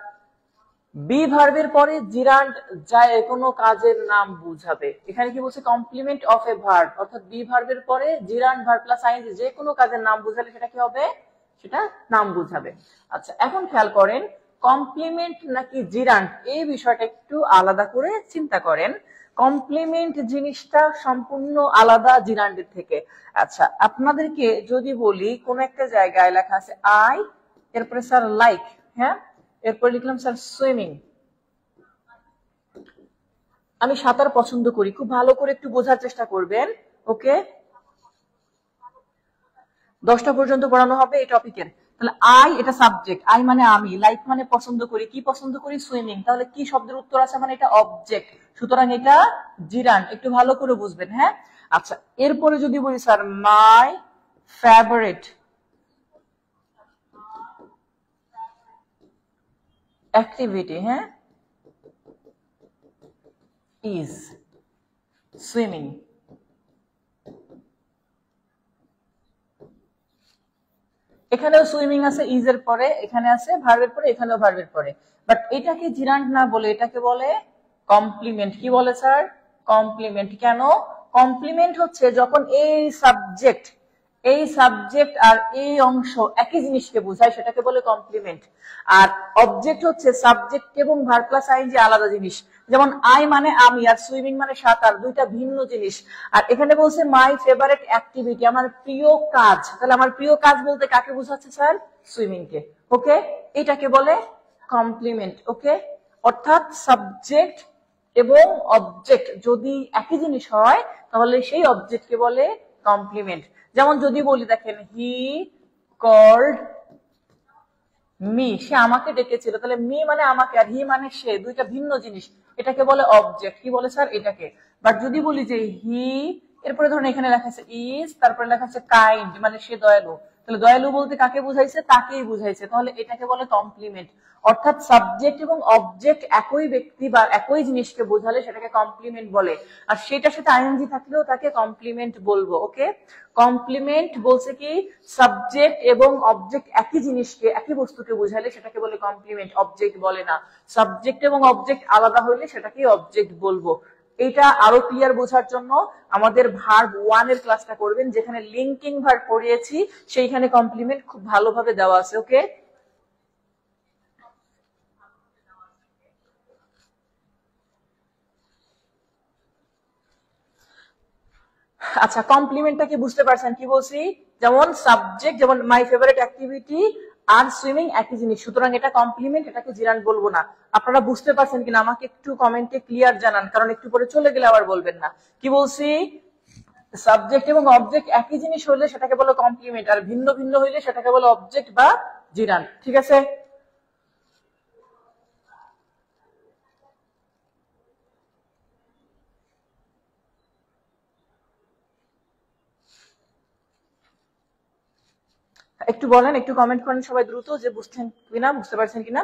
বি ভার্বের পরে জিরান্ড যায় কোনো কাজের নাম বুঝাবে। এখানে কি বলছে, কমপ্লিমেন্ট অফ এ ভার্ব, অর্থাৎ বি ভার্বের পরে জিরান্ড ভার্ব প্লাস আইএনজি যে কোনো কাজের নাম বুঝালে সেটা কি হবে, সেটা নাম বুঝাবে। আচ্ছা এখন খেয়াল করেন, কমপ্লিমেন্ট নাকি জিরান্ড, এই বিষয়টা একটু আলাদা করে চিন্তা করেন। কমপ্লিমেন্ট জিনিসটা সম্পূর্ণ আলাদা জিরান্ডের থেকে। আচ্ছা আপনাদেরকে যদি বলি, কোন একটা জায়গায় লেখা আছে আই, এরপরে স্যার লাইক, হ্যাঁ, এরপর লিখলাম স্যার সুইমিং। আমি সাঁতার পছন্দ করি, খুব ভালো করে একটু বোঝার চেষ্টা করবেন। ওকে, 10টা পর্যন্ত পড়ানো হবে এই টপিকের। তাহলে আই এটা সাবজেক্ট, আই মানে আমি, লাইক মানে পছন্দ করি, কি পছন্দ করি, সুইমিং, তাহলে কি শব্দের উত্তর আছে, মানে এটা অবজেক্ট, সুতরাং এটা জিরান, একটু ভালো করে বুঝবেন। হ্যাঁ, আচ্ছা এরপরে যদি বলি স্যার মাই ফেভারিট অ্যাক্টিভিটি, হ্যাঁ, ইজ সুইমিং। এখানেও সুইমিং আছে ইজ এর পরে, এখানে আছে ভার্বের পরে, এখানেও ভার্বের পরে, বাট এটাকে জিরান্ড না বলে এটাকে বলে কমপ্লিমেন্ট। কি বলে স্যার, কমপ্লিমেন্ট। কেন, কমপ্লিমেন্ট হচ্ছে যখন এই সাবজেক্ট আর এই অংশ একই জিনিসকে বোঝায়, সেটাকে বলে কমপ্লিমেন্ট। আর অবজেক্ট হচ্ছে সাবজেক্ট এবং ভার্ব প্লাস আইএনজি আলাদা জিনিস। যেমন আই মানে আমি, আর সুইমিং মানে সাঁতার, দুইটা ভিন্ন জিনিস। আর এখানে বলছে মাই ফেভারিট অ্যাক্টিভিটি, আমার প্রিয় কাজ, তাহলে আমার প্রিয় কাজ বলতে কাকে বোঝাচ্ছে স্যার, সুইমিং কে। ওকে, এটাকে বলে কমপ্লিমেন্ট। ওকে, অর্থাৎ সাবজেক্ট এবং অবজেক্ট যদি একই জিনিস হয়, তাহলে সেই অবজেক্টকে বলে কমপ্লিমেন্ট। যেমন যদি বলি দেখেন, হি কল্ড মি, সে আমাকে ডেকেছিল, তাহলে মি মানে আমাকে, আর হি মানে সে, দুইটা ভিন্ন জিনিস, এটাকে বলে অবজেক্ট। কি বলে স্যার, এটাকে। বাট যদি বলি যে হি, এরপরে ধরুন এখানে লেখা আছে ইজ, তারপরে লেখা আছে কাইন্ড, মানে সে দয়ালু, তাহলে দয়ালু বলতে কাকে বুঝাইছে, তাকেই বুঝাইছে, তাহলে এটাকে বলে কমপ্লিমেন্ট। অর্থাৎ সাবজেক্ট এবং অবজেক্ট একই ব্যক্তি বা একই জিনিসকে বোঝালে সেটাকে কমপ্লিমেন্ট বলে, আর সেটার সাথে আইএনজি থাকলেও তাকে কমপ্লিমেন্ট বলবো। ওকে, কমপ্লিমেন্ট বলছে কি, সাবজেক্ট এবং অবজেক্ট একই জিনিসকে, একই বস্তুকে বোঝালে সেটাকে বলে কমপ্লিমেন্ট, অবজেক্ট বলে না। সাবজেক্ট এবং অবজেক্ট আলাদা হইলে সেটাকে অবজেক্ট বলবো। এটা আরো ক্লিয়ার বোঝার জন্য আমাদের ভার্ব 1 এর ক্লাসটা করবেন, যেখানে লিঙ্কিং ভার্ব পড়িয়েছি, সেইখানে কমপ্লিমেন্ট খুব ভালোভাবে দেওয়া আছে। ওকে, আচ্ছা কমপ্লিমেন্টটা কি বুঝতে পারছেন কি বলছি, যেমন সাবজেক্ট, যেমন মাই ফেভারিট অ্যাক্টিভিটি আর সুইমিং একই জিনিস, সুতরাং এটা কমপ্লিমেন্ট, এটাকে জিরান বলবো না। আপনারা বুঝতে পারছেন কিনা আমাকে একটু কমেন্টে ক্লিয়ার জানান, কারণ একটু পরে চলে গেলে আবার বলবেন না। কি বলছি, সাবজেক্ট এবং অবজেক্ট একই জিনিস হইলে সেটাকে বলে কমপ্লিমেন্ট, আর ভিন্ন ভিন্ন হইলে সেটাকে বলে অবজেক্ট বা জিরান। ঠিক আছে, একটু বলেন, একটু কমেন্ট করেন সবাই দ্রুত, যে বুঝছেন কিনা, বুঝতে পারছেন কিনা।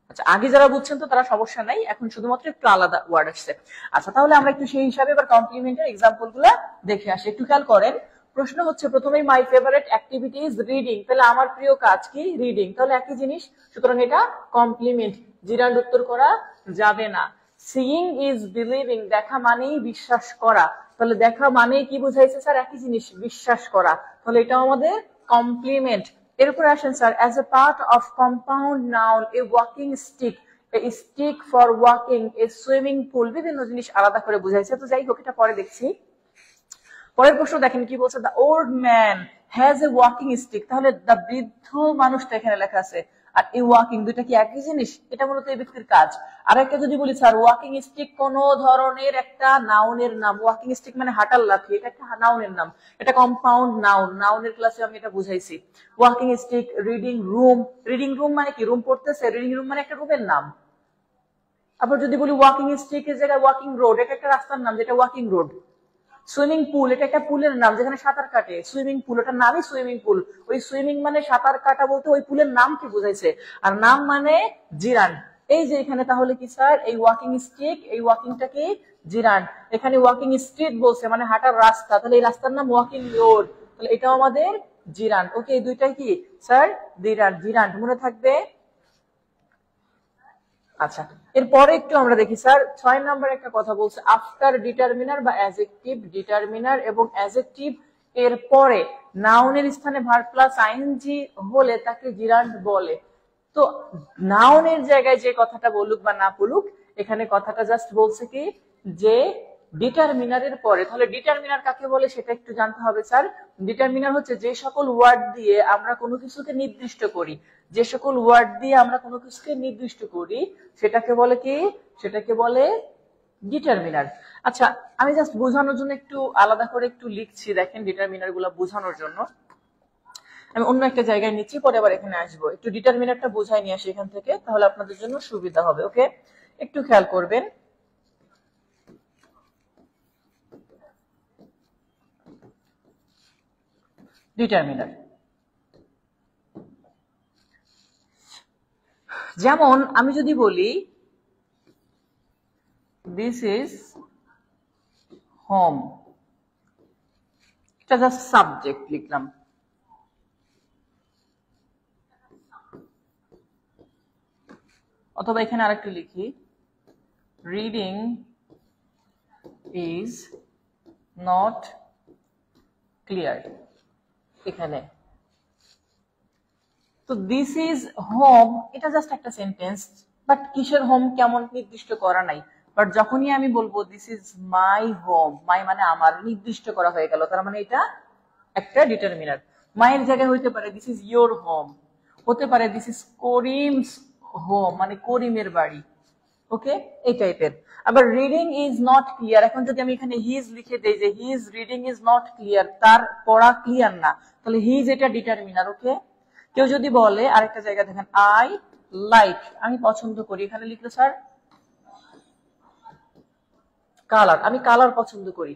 আচ্ছা আগে যারা বুঝছেন তো তারা সমস্যা নাই, এখন শুধুমাত্র একটু আলাদা ওয়ার্ড আসছে। আচ্ছা তাহলে আমরা একটু সেই হিসাবে এবার কমপ্লিমেন্টের এক্সাম্পল গুলা দেখে আসি। একটু খেয়াল করেন, প্রশ্ন হচ্ছে প্রথমেই মাই ফেভারিট অ্যাক্টিভিটি ইজ রিডিং, তাহলে আমার প্রিয় কাজ কি, রিডিং, তাহলে একই জিনিস, সুতরাং এটা কমপ্লিমেন্ট, জিরান্ড উত্তর করা যাবে না। সিইং ইজ বিলিভিং, দেখা মানেই বিশ্বাস করা, তাহলে দেখা মানেই কি বুঝাইছে স্যার, একই জিনিস, বিশ্বাস করা, তাহলে এটা আমাদের কমপ্লিমেন্ট। এরপরে আসেন sir, as a part of compound noun A walking stick, a stick for walking, A swimming pool, বিভিন্ন জিনিস আলাদা করে বুঝাইছে। তো যাই হোক, এটা পরে দেখছি। পরের প্রশ্ন দেখেন কি বলছে, the old man has a walking stick, তাহলে দ্য বৃদ্ধ মানুষটা এখানে লেখা আছে, আর এই ওয়াকিং দুইটা কি একই জিনিস? এটা মূলত এই ব্যক্তির কাজ। আর একটা যদি বলি স্যার, ওয়াকিং স্টিক কোন ধরনের একটা নাউনের নাম, ওয়াকিং স্টিক মানে হাঁটার লাঠি, এটা একটা নাউনের নাম, এটা কম্পাউন্ড নাউন, নাউনের ক্লাসে আমি এটা বুঝাইছি। Walking stick, reading room, reading room মানে কি, রুম পড়তেছে, রিডিং রুম মানে একটা রুমের নাম। আবার যদি বলি ওয়াকিং স্টিক এর জায়গায় ওয়াকিং রোড, এটা একটা রাস্তার নাম যেটা ওয়াকিং রোড। সুইমিং পুল, এটা একটা পুলের নাম যেখানে সাঁতার কাটে, সুইমিং পুল, ওটার নামই সুইমিং পুল। ওই সুইমিং মানে সাঁতার কাটা বলতে ওই পুলের নাম কি বুঝাইছে, আর নাম মানে জিরান। এই যে এখানে তাহলে কি স্যার, এই ওয়াকিং স্টিক, এই ওয়াকিংটা কি জিরান। এখানে ওয়াকিং স্ট্রিট বলছে মানে হাঁটার রাস্তা, তাহলে এই রাস্তার নাম ওয়াকিং রোড, তাহলে এটাও আমাদের জিরান। ওকে, এই দুইটাই কি স্যার জিরান, জিরান মনে থাকবে। আচ্ছা, এরপরে একটু আমরা দেখি স্যার 6 নাম্বার একটা কথা বলছে, আফটার ডিটারমিনার বা অ্যাডজেক্টিভ, ডিটারমিনার এবং অ্যাডজেক্টিভ এর পরে নাউনের স্থানে ভার্ব প্লাস আইএনজি হলে তাকে জিরান্ড বলে। তো নাউনের জায়গায় যে কথাটা বলুক বা না বলুক, এখানে কথাটা জাস্ট বলছে কি যে ডিটারমিনারের পরে, তাহলে ডিটারমিনার কাকে বলে সেটা একটু জানতে হবে স্যার। ডিটারমিনার হচ্ছে যে সকল ওয়ার্ড দিয়ে আমরা কোনো কিছুকে নির্দিষ্ট করি, যে সকল ওয়ার্ড দিয়ে আমরা কোনো কিছুকে নির্দিষ্ট করি সেটাকে বলে কি, সেটাকে বলে ডিটারমিনার। আচ্ছা, আমি জাস্ট বোঝানোর জন্য একটু আলাদা করে একটু লিখছি, দেখেন ডিটারমিনার গুলা বোঝানোর জন্য আমি অন্য একটা জায়গায় নিচ্ছি, পরে আবার এখানে আসবো। একটু ডিটারমিনারটা বোঝাই নিয়ে আসি এখান থেকে, তাহলে আপনাদের জন্য সুবিধা হবে। ওকে, একটু খেয়াল করবেন। ডিটারমিনার যেমন আমি যদি বলি দিস ইজ হোম, এটা জাস্ট সাবজেক্ট লিখলাম। অথবা এখানে আরেকটু লিখি, রিডিং ইজ নট ক্লিয়ার। এখানে তো দিস ইজ হোম, এটা জাস্ট একটা সেন্টেন্স, বাট কিসের হোম কেমন নির্দিষ্ট করা নাই। বাট যখনই আমি বলবো দিস ইজ মাই হোম, মাই মানে আমার, নির্দিষ্ট করা হয়ে গেল, তার মানে এটা একটা ডিটারমিনার। মায়ের জায়গায় হইতে পারে দিস ইজ ইয়োর হোম, হতে পারে দিস ইজ করিমস হোম মানে করিমের বাড়ি। ওকে, এই টাইপের। আবার রিডিং ইজ নট ক্লিয়ার, এখন যদি আমি এখানে হিজ লিখে দেই যে his reading is not clear, তার পড়া ক্লিয়ার না, তাহলে হিজ এটা ডিটারমিনার। ওকে, কেউ যদি বলে আরেকটা জায়গা দেখেন, আই লাইক, আমি পছন্দ করি, এখানে লিখলো স্যার কালার, আমি কালার পছন্দ করি।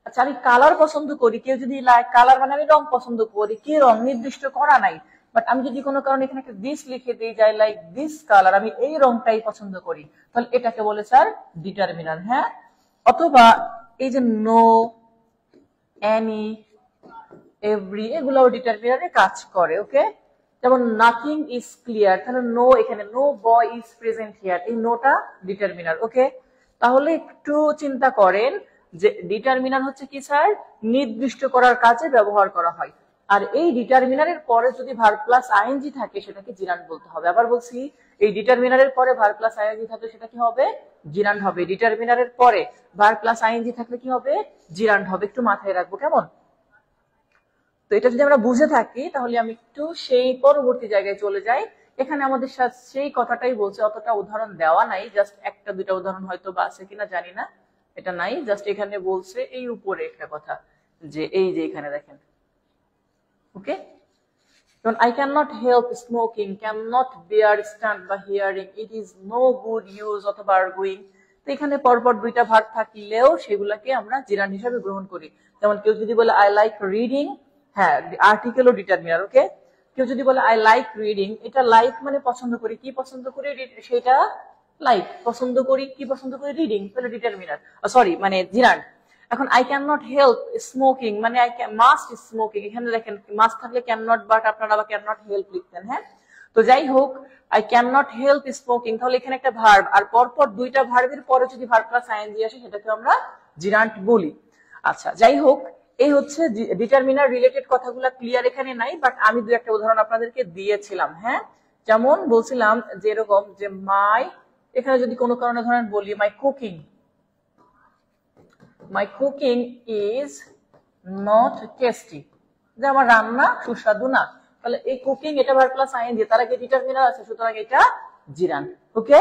আচ্ছা, আমি কালার পছন্দ করি, কেউ যদি লাইক কালার মানে আমি রং পছন্দ করি, কি রং নির্দিষ্ট করা নাই, বাট আমি যদি কোনো কারণে এখানে একটা দিস লিখে দিই যাই লাইক দিস কালার, আমি এই রংটাই পছন্দ করি, তাহলে এটাকে বলে স্যার ডিটারমিনার। হ্যাঁ, অথবা এই যে নো, এনি, এভরি, এগুলোও ডিটারমিনারে কাজ করে। ওকে, যেমন নাথিং ইজ ক্লিয়ার, তাহলে নো, এখানে no boy is present here, এই নোটা ডিটারমিনার। ওকে, তাহলে একটু চিন্তা করেন যে ডিটারমিনার হচ্ছে কি স্যার, নির্দিষ্ট করার কাজে ব্যবহার করা হয়। আর এই ডিটারমিনারের পরে যদি ভার্ব প্লাস আইএনজি থাকে সেটাকে জিরান্ড বলতে হবে। আবার বলছি, এই ডিটারমিনারের পরে ভার্ব প্লাস আইএনজি থাকলে সেটা কি হবে, জিরান্ড হবে। ডিটারমিনারের পরে ভার্ব প্লাস আইএনজি থাকলে কি হবে, জিরান্ড হবে। একটু মাথায় রাখবো, কেমন? তো এটা যদি আমরা বুঝে থাকি তাহলে আমি একটু সেই পরবর্তী জায়গায় চলে যাই। এখানে আমাদের সাথে সেই কথাটাই বলছে, অতটা উদাহরণ দেওয়া নাই, জাস্ট একটা দুইটা উদাহরণ হয়তো বা আছে কিনা জানি না, এটা নাই, জাস্ট এখানে বলছে এই উপরে একটা কথা, যে এই যে এখানে দেখেন। ওকে, কারণ I cannot help smoking, cannot bear stand by hearing, it is no good use অথবা arguing। তো এখানে পরপর দুইটা ভার্ব থাকলেও সেগুলাকে আমরা জিরান্ড হিসাবে গ্রহণ করি। যেমন কেউ যদি বলে I like reading, হ্যাঁ আর্টিকেল ও ডিটারমিনার। ওকে, কেউ যদি বলে I like reading, এটা লাইক মানে পছন্দ করি, কি পছন্দ করি সেটা লাইক, পছন্দ করি কি পছন্দ করি রিডিং, তাহলে ডিটারমিনার, সরি মানে জিরান্ড। এখন I cannot help smoking মানে I must smoking, এখানে দেখেন মাস্ট থাকলে cannot, বাট আপনারা আবার cannot help লিখতেন। হ্যাঁ, তো যাই হোক I cannot help smoking, তাহলে এখানে একটা ভার্ব, আর পরপর দুইটা ভার্বের পরে যদি ভার্ব প্লাস আইএনজি আসে সেটাকে আমরা জিরান্ড বলি। আচ্ছা, যাই হোক, এই হচ্ছে ডিটারমিনার রিলেটেড কথাগুলো ক্লিয়ার এখানে নাই, বাট আমি দু একটা উদাহরণ আপনাদেরকে দিয়েছিলাম। হ্যাঁ, যেমন বলছিলাম যে এরকম যে মাই, এখানে যদি কোনো কারণে ধরেন বলি my cooking is not tasty, যে আমার রান্না সুস্বাদু না, তাহলে এই কুকিং এটা ভার্ব প্লাস আইএনজি, তার আগে ডিটারমিনার আছে, সুতরাং এটা জিরান্ড। ওকে,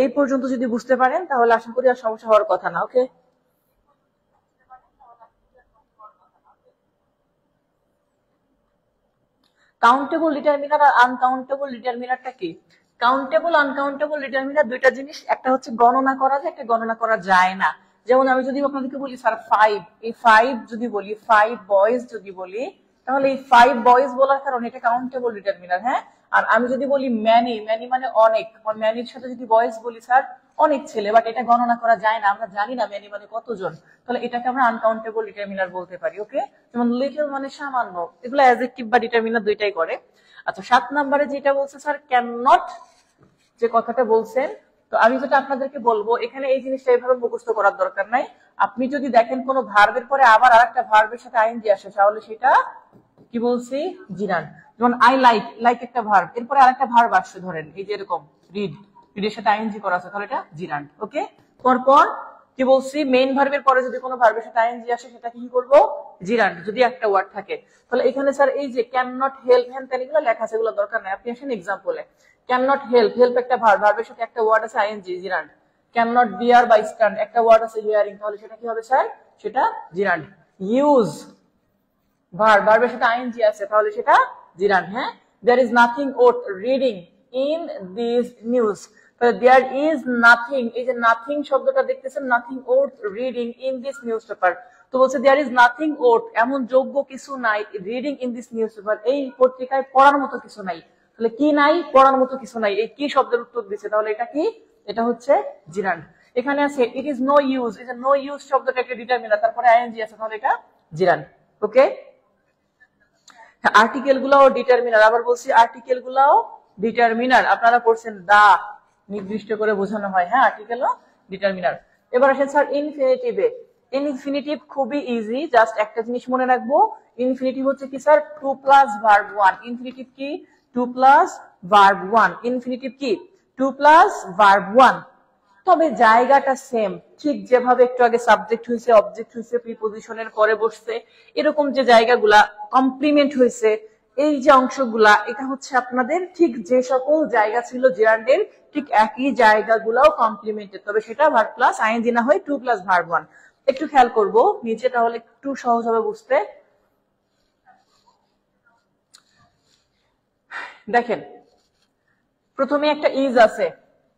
এই পর্যন্ত যদি বুঝতে পারেন তাহলে আশা করি আর সমস্যা হওয়ার কথা না। ওকে, কাউন্টেবল ডিটারমিনার আর আনকাউন্টেবল ডিটারমিনারটা কি? কাউন্টেবল আনকাউন্টেবল ডিটারমিনার দুইটা জিনিস, একটা হচ্ছে গণনা করা যায়, একটা গণনা করা যায় না। যেমন আমি যদি আপনাদেরকে বলি স্যার 5, এই 5 যদি বলি 5 বয়েজ যদি বলি, তাহলে এই 5 বয়েজ বলার কারণে এটা কাউন্টেবল ডিটারমিনার। হ্যাঁ, আর আমি যদি বলি ম্যানি, ম্যানি মানে অনেক, ম্যানির সাথে যদি বয়েজ বলি স্যার অনেক ছেলে, বাট এটা গণনা করা যায় না, আমরা জানি না ম্যানি মানে কতজন, তাহলে এটাকে আমরা আনকাউন্টেবল ডিটারমিনার বলতে পারি। ওকে, যেমন লিটল মানে সামান্য, এগুলো অ্যাডজেক্টিভ বা ডিটারমিনার দুইটাই করে। আচ্ছা, 7 নম্বরে যেটা বলছে স্যার ক্যান নট, যে কথাটা বলছেন, তো আমি যেটা আপনাদেরকে বলবো এখানে এই জিনিসটা এইভাবে মুখস্থ করার দরকার নাই। আপনি যদি দেখেন কোন ভার্বের পরে আবার আরেকটা ভার্বের সাথে আইএনজি আসে, তাহলে সেটা কি বলছি? জিরান্ড। যেমন আই লাইক, লাইক একটা ভার্ব, এরপরে আরেকটা ভার্ব আসছে, ধরেন এই যে এরকম রিড, রিডের সাথে আইএনজি করা আছে, তাহলে এটা জিরান্ড। ওকে, পরপর কি বলছি? মেইন ভার্বের পরে যদি কোনো ভার্বের সাথে আইএনজি আসে সেটা কি করব? জিরান্ড, যদি একটা ওয়ার্ড থাকে। তাহলে এখানে স্যার এই যে ক্যান নট হেল্প, হ্যান তেন এগুলো লেখা আছে, এগুলো দরকার নাই, আপনি আসেন এক্সাম্পলে। ক্যান নট হেল্প, হেল্প একটা ভার্ব, ভার্বের সাথে একটা ওয়ার্ড আছে ING, gerund. Can not bear by stand, একটা ওয়ার্ড আছে হিয়ারিং, তাহলে সেটা কি হবে স্যার? সেটা জিরান্ড। ইউজ ভার্ব, ভার্বের সাথে আইএনজি আছে, তাহলে সেটা জিরান্ড। হ্যাঁ, there is nothing worth reading in this news, তাহলে there is nothing, এই যে nothing শব্দটা দেখতেছেন, nothing worth reading in this newspaper, তো বলছে there is nothing worth, এমন যোগ্য কিছু নাই, reading in this newspaper, এই পত্রিকায় পড়ার মতো কিছু নাই। তাহলে কি নাই? পড়ার মতো কিছু নাই, এই কি শব্দের উত্তর দিচ্ছে, তাহলে এটা কি? এটা হচ্ছে জিরান্ড। এখানে আছে it is no use, এই যে no use শব্দটা একটা ডিটারমিনার, তারপরে আইএনজি আছে, তাহলে এটা জিরান্ড। ওকে, আর্টিকেল গুলাও ডিটারমিনার, আবার বলছি আর্টিকেল গুলাও ডিটারমিনার, আপনারা পড়ছেন দা নির্দিষ্ট করে বোঝানো হয়। হ্যাঁ, আর্টিকেলও ডিটারমিনার। এবার আসেন স্যার ইনফিনিটিভে। ইনফিনিটিভ খুবই ইজি, জাস্ট একটা জিনিস মনে রাখবো, ইনফিনিটিভ হচ্ছে কি স্যার? 2 plus verb 1। ইনফিনিটিভ কি? 2 প্লাস ভার্ব 1। ইনফিনিটিভ কি? 2 প্লাস ভার্ব 1। তবে জায়গাটা সেম, ঠিক যেভাবে একটু আগে সাবজেক্ট হয়েছে, অবজেক্ট হয়েছে, প্রিপজিশনের পরে বসছে, এরকম যে জায়গাগুলা কমপ্লিমেন্ট হয়েছে, এই যে অংশগুলা, এটা হচ্ছে আপনাদের ঠিক যে সকল জায়গা ছিল জেরান্ডের, ঠিক একই জায়গাগুলাও কমপ্লিমেন্টেড, তবে সেটা ভার্ব প্লাস আইএনজি না হয় 2 প্লাস ভার্ব 1। একটু খেয়াল করব নিচে, তাহলে একটু সহজ হবে বুঝতে। দেখেন, প্রথমে একটা ইজ আছে,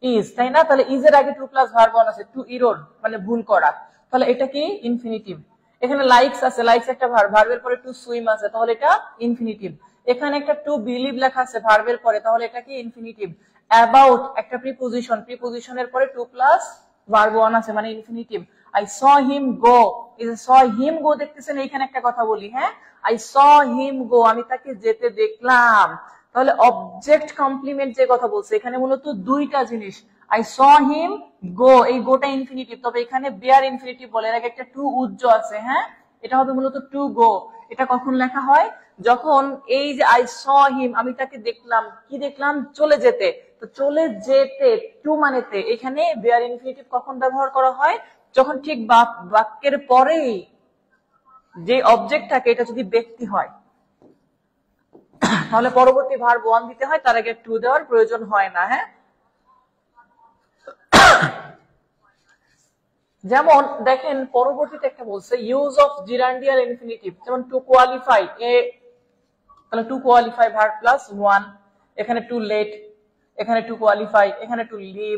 ইজ, তাই না? তাহলে ইজ এর আগে 2 প্লাস ভার্ব 1 আছে, টু ইরোর মানে ভুল করা, তাহলে এটা কি? ইনফিনিটিভ। এখানে লাইকস আছে, লাইকস একটা ভার্ব, ভার্বের পরে টু সুইম আছে, তাহলে এটা ইনফিনিটিভ। এখানে একটা টু বিলিভ লেখা আছে ভার্বের পরে, তাহলে এটা কি? ইনফিনিটিভ। অ্যাবাউট একটা প্রিপজিশন, প্রিপজিশনের পরে 2 প্লাস ভার্ব 1 আছে, মানে ইনফিনিটিভ। আই স হিম গো, এই যে স হিম গো দেখতেছেন, এইখানে একটা কথা বলি। হ্যাঁ, আই স হিম গো, আমি তাকে যেতে দেখলাম, তাহলে অবজেক্ট কমপ্লিমেন্ট যে কথা বলছে, এখানে মূলত দুইটা জিনিস। আই স হিম গো, এই গোটা ইনফিনিটিভ, তবে এখানে বেয়ার ইনফিনিটিভ বলে, এর আগে একটা টু উজ্জ আছে। হ্যাঁ, এটা হবে মূলত টু গো। এটা কখন লেখা হয়? যখন এই যে আই স হিম, আমি তাকে দেখলাম, কি দেখলাম? চলে যেতে, তো চলে যেতে টু মানেতে, এখানে বেয়ার ইনফিনিটিভ কখন ব্যবহার করা হয়? যখন ঠিক বাক্যের পরেই যে অবজেক্ট থাকে এটা যদি ব্যক্তি হয়, তাহলে পরবর্তী ভার্ব 1 দিতে হয়, তার আগে টু দেওয়ার প্রয়োজন হয় না। হ্যাঁ, যেমন দেখেন পরবর্তীতে একটা বলছে ইউজ অফ জিরান্ডিয়াল ইনফিনিটিভ, যেমন টু কোয়ালিফাই এ, তাহলে টু কোয়ালিফাই ভার্ব প্লাস 1, এখানে টু লেট, এখানে টু কোয়ালিফাই, এখানে টু লিভ।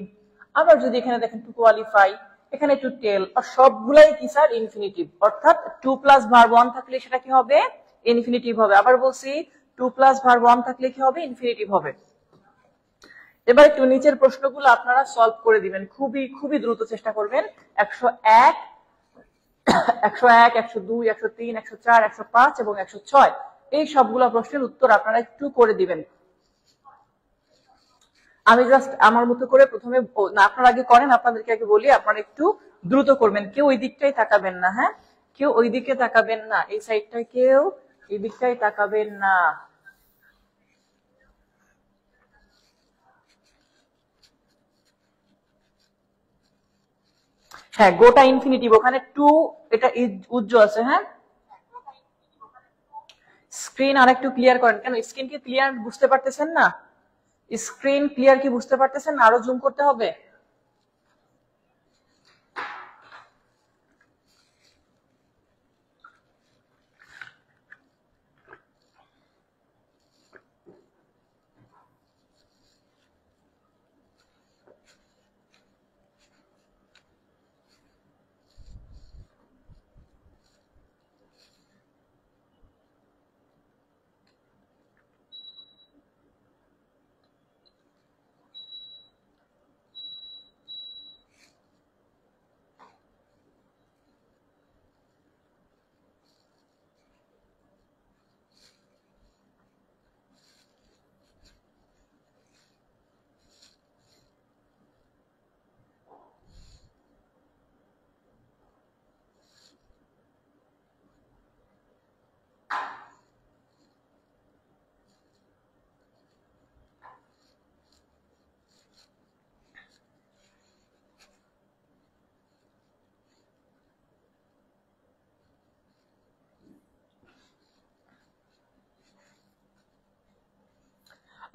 আবার যদি এখানে দেখেন টু কোয়ালিফাই, এখানে টু টেল, আর সবগুলাই কি স্যার? ইনফিনিটিভ। অর্থাৎ 2 প্লাস ভার্ব 1 থাকলে সেটা কি হবে? ইনফিনিটিভ হবে। আবার বলছি 2 প্লাস ভার্ব 1 থাকলে কি হবে? ইনফিনিটিভ হবে। এবার একটু নিচের প্রশ্নগুলো আপনারা সলভ করে দিবেন, খুবই খুবই দ্রুত চেষ্টা করবেন। 101, 101, 102, 103, 104, 105 এবং 106, এই সবগুলো প্রশ্নের উত্তর আপনারা একটু করে দিবেন। আমি জাস্ট আমার মতো করে প্রথমে, আপনারা আগে করেন, আপনাদেরকে আগে বলি, আপনারা একটু দ্রুত করবেন, কেউ ওই দিকটাই তাকাবেন না। হ্যাঁ, কেউ ওই দিকে তাকাবেন না, এই সাইডটায় কেউ এই দিকটায় তাকাবেন না। হ্যাঁ, গোটা ইনফিনিটিভ, ওখানে টু এটা উজ্জ্ব আছে। হ্যাঁ, স্ক্রিন আর একটু ক্লিয়ার করেন। কেন স্ক্রিন কি ক্লিয়ার বুঝতে পারতেছেন না? স্ক্রিন ক্লিয়ার কি বুঝতে পারতেছেন না? আরো জুম করতে হবে?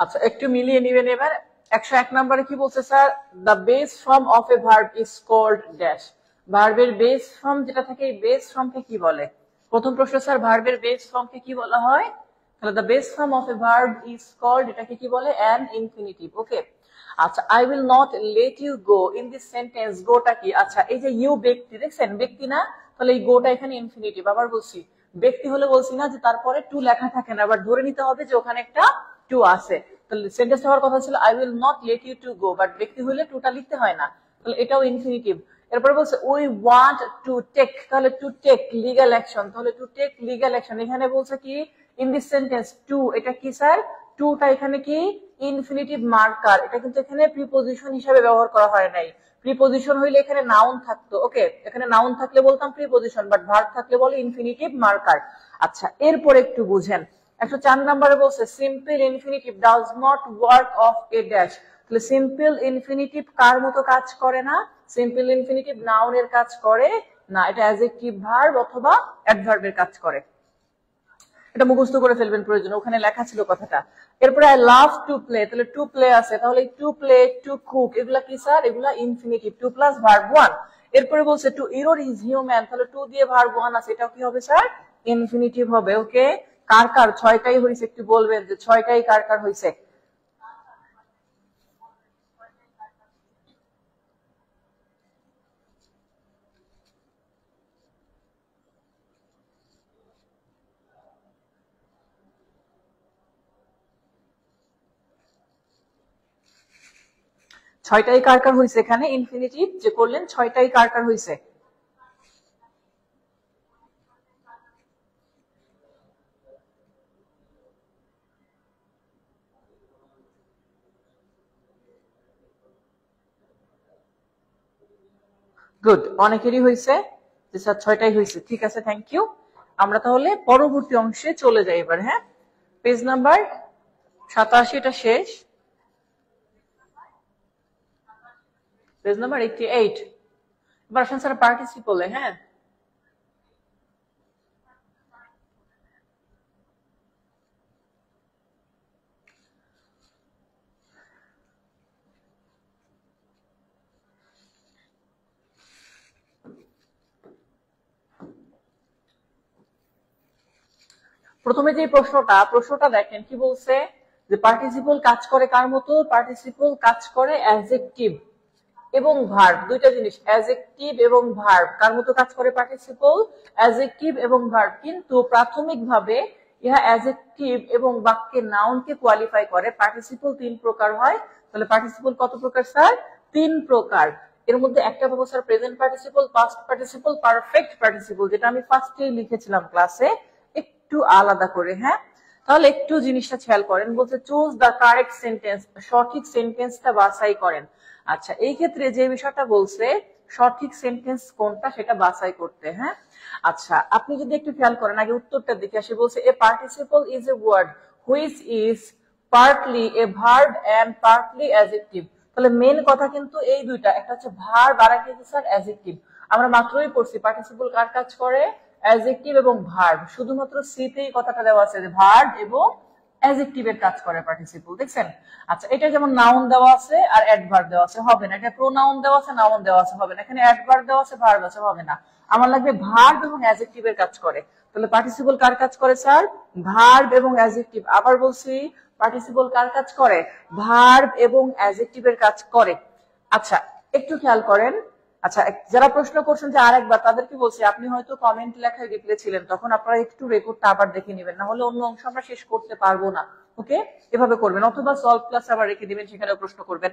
আচ্ছা, একটু মিলিয়ে নিবেন এবার। 101 নম্বরে কি বলছে sir? The base form of a verb is called dash. ভার্বের বেস ফর্ম যেটা থাকে, এই বেস ফর্মকে কি বলে? প্রথম প্রশ্ন স্যার, ভার্বের বেস ফর্মকে কি বলা হয়? তাহলে the base form of a verb is called, এটাকে কি বলে? An infinitive. ওকে, আচ্ছা, I will not let you go in this sentence, গোটা কি? আচ্ছা, এই যে ইউ ব্যক্তি, দেখছেন ব্যক্তি না? তাহলে এই গোটা এখানে ইনফিনিটিভ। আবার বলছি, ব্যক্তি হলে বলছি না যে তারপরে টু লেখা থাকে না, আবার ধরে নিতে হবে যে ওখানে একটা টু আছে। তাহলে সেন্টেন্স হওয়ার কথা ছিল I will not let you to go, but ব্যক্তি হলে টুটা লিখতে হয় না, তাহলে এটাও ইনফিনিটিভ। এরপরে বলছে উই ওয়ান্ট টু টেক, তাহলে টু টেক লিগ্যাল অ্যাকশন, তাহলে টু টেক লিগ্যাল অ্যাকশন। এখানে বলছে কি ইন দিস সেন্টেন্স টু, এটা কি স্যার? টুটা এখানে কি ইনফিনিটিভ মার্কার, এটা কিন্তু এখানে প্রিপজিশন হিসেবে ব্যবহার করা হয় নাই। প্রিপজিশন হইলে এখানে নাউন থাকতো। ওকে, এখানে নাউন থাকলে বলতাম প্রিপজিশন, বাট ভার্ব থাকলে বলে ইনফিনিটিভ মার্কার। আচ্ছা, এরপর একটু বুঝেন। 104 নম্বরে বলছে simple infinitive does not work of a dash. তাহলে সিম্পল ইনফিনিটিভ কার মতো কাজ করে না? সিম্পল ইনফিনিটিভ নাউনের কাজ করে না, এটা অ্যাডজেক্টিভ ভার্ব অথবা অ্যাডভার্বের কাজ করে। এটা মুখস্থ করে ফেলবেন প্রয়োজন, ওখানে লেখা ছিল কথাটা। এরপরে আই লাভ টু প্লে, তাহলে টু প্লে আছে, তাহলে টু প্লে, টু কুক, এগুলা কি স্যার? এগুলা infinitive, to plus verb one. এরপরে বলছে টু ইরোর ইজ হিউম্যান, তাহলে টু দিয়ে ভার্ব ওয়ান আছে, এটাও কি হবে স্যার? ইনফিনিটিভ হবে। ওকে, কার কার ছয়টাই হয়েছে একটু বলবেন যে ছয়টাই কার কার হয়েছে? ছয়টাই কার কার হয়েছে? এখানে ইনফিনিটিভ যে করলেন, ছয়টাই কার কার হয়েছে? গুড, অনেকেরই হয়েছে যে স্যার ছয়টাই হয়েছে। ঠিক আছে, থ্যাংক ইউ। আমরা তাহলে পরবর্তী অংশে চলে যাই এবার। হ্যাঁ, পেজ নাম্বার 87, এটা শেষ। Page number 88। এবার আসেন স্যার পার্টিসিপলে। হ্যাঁ, প্রথমে যে প্রশ্নটা দেখেন কি বলছে, যে পার্টিসিপল কাজ করে কার মতো? পার্টিসিপল কাজ করে অ্যাডজেক্টিভ এবং ভার্ব, দুইটা জিনিস, অ্যাডজেক্টিভ এবং ভার্ব। কার মতো কাজ করে পার্টিসিপল? অ্যাডজেক্টিভ এবং ভার্ব। কিন্তু প্রাথমিকভাবে ইহা অ্যাডজেক্টিভ এবং বাক্যে নাউনকে কোয়ালিফাই করে। পার্টিসিপল তিন প্রকার হয়। তাহলে পার্টিসিপল কত প্রকার স্যার? তিন প্রকার। এর মধ্যে একটা পাবো sir present participle, past participle, perfect participle, যেটা আমি ফার্স্টেই লিখেছিলাম ক্লাসে একটু আলাদা করে। হ্যাঁ, তাহলে একটু জিনিসটা খেয়াল করেন। বলছে চুজ দ্য কারেক্ট সেন্টেন্স, সঠিক সেন্টেন্সটা বাছাই করেন। আচ্ছা, এই ক্ষেত্রে যে বিষয়টা বলছে সঠিক সেন্টেন্স কোনটা সেটা বাছাই করতে। হ্যাঁ, আচ্ছা আপনি যদি একটু খেয়াল করেন আগে উত্তরটা দিকে আসে, বলছে a participle is a word which is partly a verb and partly adjective. তাহলে মেন কথা কিন্তু এই দুইটা, একটা হচ্ছে ভার্ব আর একটা হচ্ছে স্যার অ্যাডজেক্টিভ। আমরা মাত্রই পড়ছি পার্টিসিপল কার কাজ করে, অ্যাডজেক্টিভ এবং ভার্ব। শুধুমাত্র সিতেই কথাটা দেওয়া আছে যে ভার্ব এবং অ্যাডজেক্টিভের কাজ করে পার্টিসিপল, দেখছেন? আচ্ছা এটা যেমন নাউন দেওয়া আছে আর অ্যাডভার্ব দেওয়া আছে, হবে না। এটা প্রোনাউন দেওয়া আছে, নাউন দেওয়া আছে, হবে না। এখানে অ্যাডভার্ব দেওয়া আছে, ভার্ব আছে, হবে না। আমার লাগবে ভার্ব এবং অ্যাডজেক্টিভের কাজ করে। তাহলে পার্টিসিপল কার কাজ করে স্যার, ভার্ব এবং অ্যাডজেক্টিভ। আবার বলছি পার্টিসিপল কার কাজ করে, ভার্ব এবং অ্যাডজেক্টিভের কাজ করে। আচ্ছা একটু খেয়াল করেন, আচ্ছা যারা প্রশ্ন করছেন যে আরেকবার, তাদেরকে বলছি আপনি হয়তো কমেন্ট লেখায় রিপ্লে ছিলেন, তখন আপনারা একটু রেকর্ডটা আবার দেখে নেবেন, না হলে অন্য অংশ আমরা শেষ করতে পারবো না। ওকে, এভাবে করবেন, অথবা সলভ ক্লাস আবার রেখে দিবেন, সেখানেও প্রশ্ন করবেন।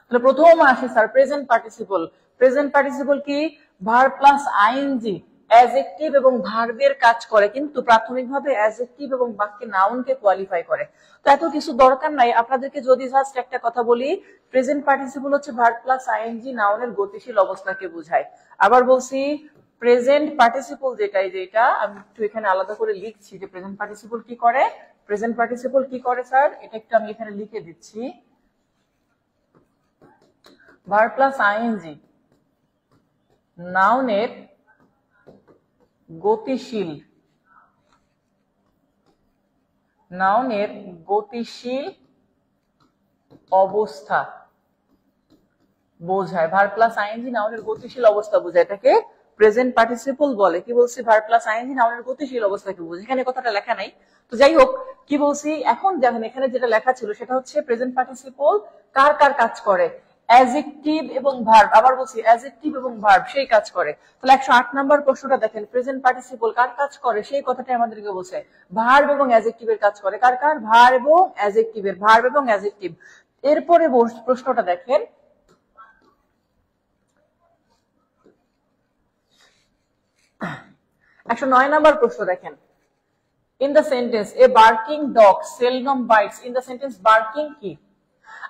তাহলে প্রথম আসে sir present participle. Present participle কি, ভার্ব প্লাস আইএনজি, অ্যাডজেক্টিভ এবং ভার্বের কাজ করে, কিন্তু প্রাথমিকভাবে অ্যাডজেক্টিভ এবং বাক্যে নাউনকে কোয়ালিফাই করে। তো এত কিছু দরকার নাই, আপনাদেরকে যদি জাস্ট একটা কথা বলি, প্রেজেন্ট পার্টিসিপল হচ্ছে ভার্ব প্লাস আইএনজি, নাউনের গতিশীল অবস্থাকে বোঝায়। আবার বলছি প্রেজেন্ট পার্টিসিপল যেটা আমি একটু এখানে আলাদা করে লিখছি যে প্রেজেন্ট পার্টিসিপল কি করে। প্রেজেন্ট পার্টিসিপল কি করে স্যার, এটা একটু আমি এখানে লিখে দিচ্ছি। ভার্ব প্লাস আইএনজি নাউনের গতিশীল, নাউনের গতিশীল অবস্থা বোঝায়। ভার্ব প্লাস আইএনজি নাউনের গতিশীল অবস্থা বোঝায়, এটাকে প্রেজেন্ট পার্টিসিপল বলে। কি বলছি, ভার্ব প্লাস আইএনজি নাউনের গতিশীল অবস্থাকে বোঝায়। এখানে কথাটা লেখা নাই, তো যাই হোক কি বলছি, এখন দেখেন এখানে যেটা লেখা ছিল সেটা হচ্ছে প্রেজেন্ট পার্টিসিপল কার কার কাজ করে, অ্যাডজেক্টিভ এবং ভার্ব। আবার বলছি অ্যাডজেক্টিভ এবং ভার্ব সেই কাজ করে। তাহলে 108 নম্বর প্রশ্নটা দেখেন, প্রেজেন্ট পার্টিসিপল কার কাজ করে সেই কথাটাই আমাদেরকে বলছে, ভার্ব এবং অ্যাডজেক্টিভের কাজ করে। কার কার, ভার্ব এবং অ্যাডজেক্টিভের, ভার্ব এবং অ্যাডজেক্টিভ। এরপরে প্রশ্নটা দেখেন, 109 নম্বর প্রশ্ন দেখেন, in the sentence a barking dog seldom bites. In the sentence barking কি,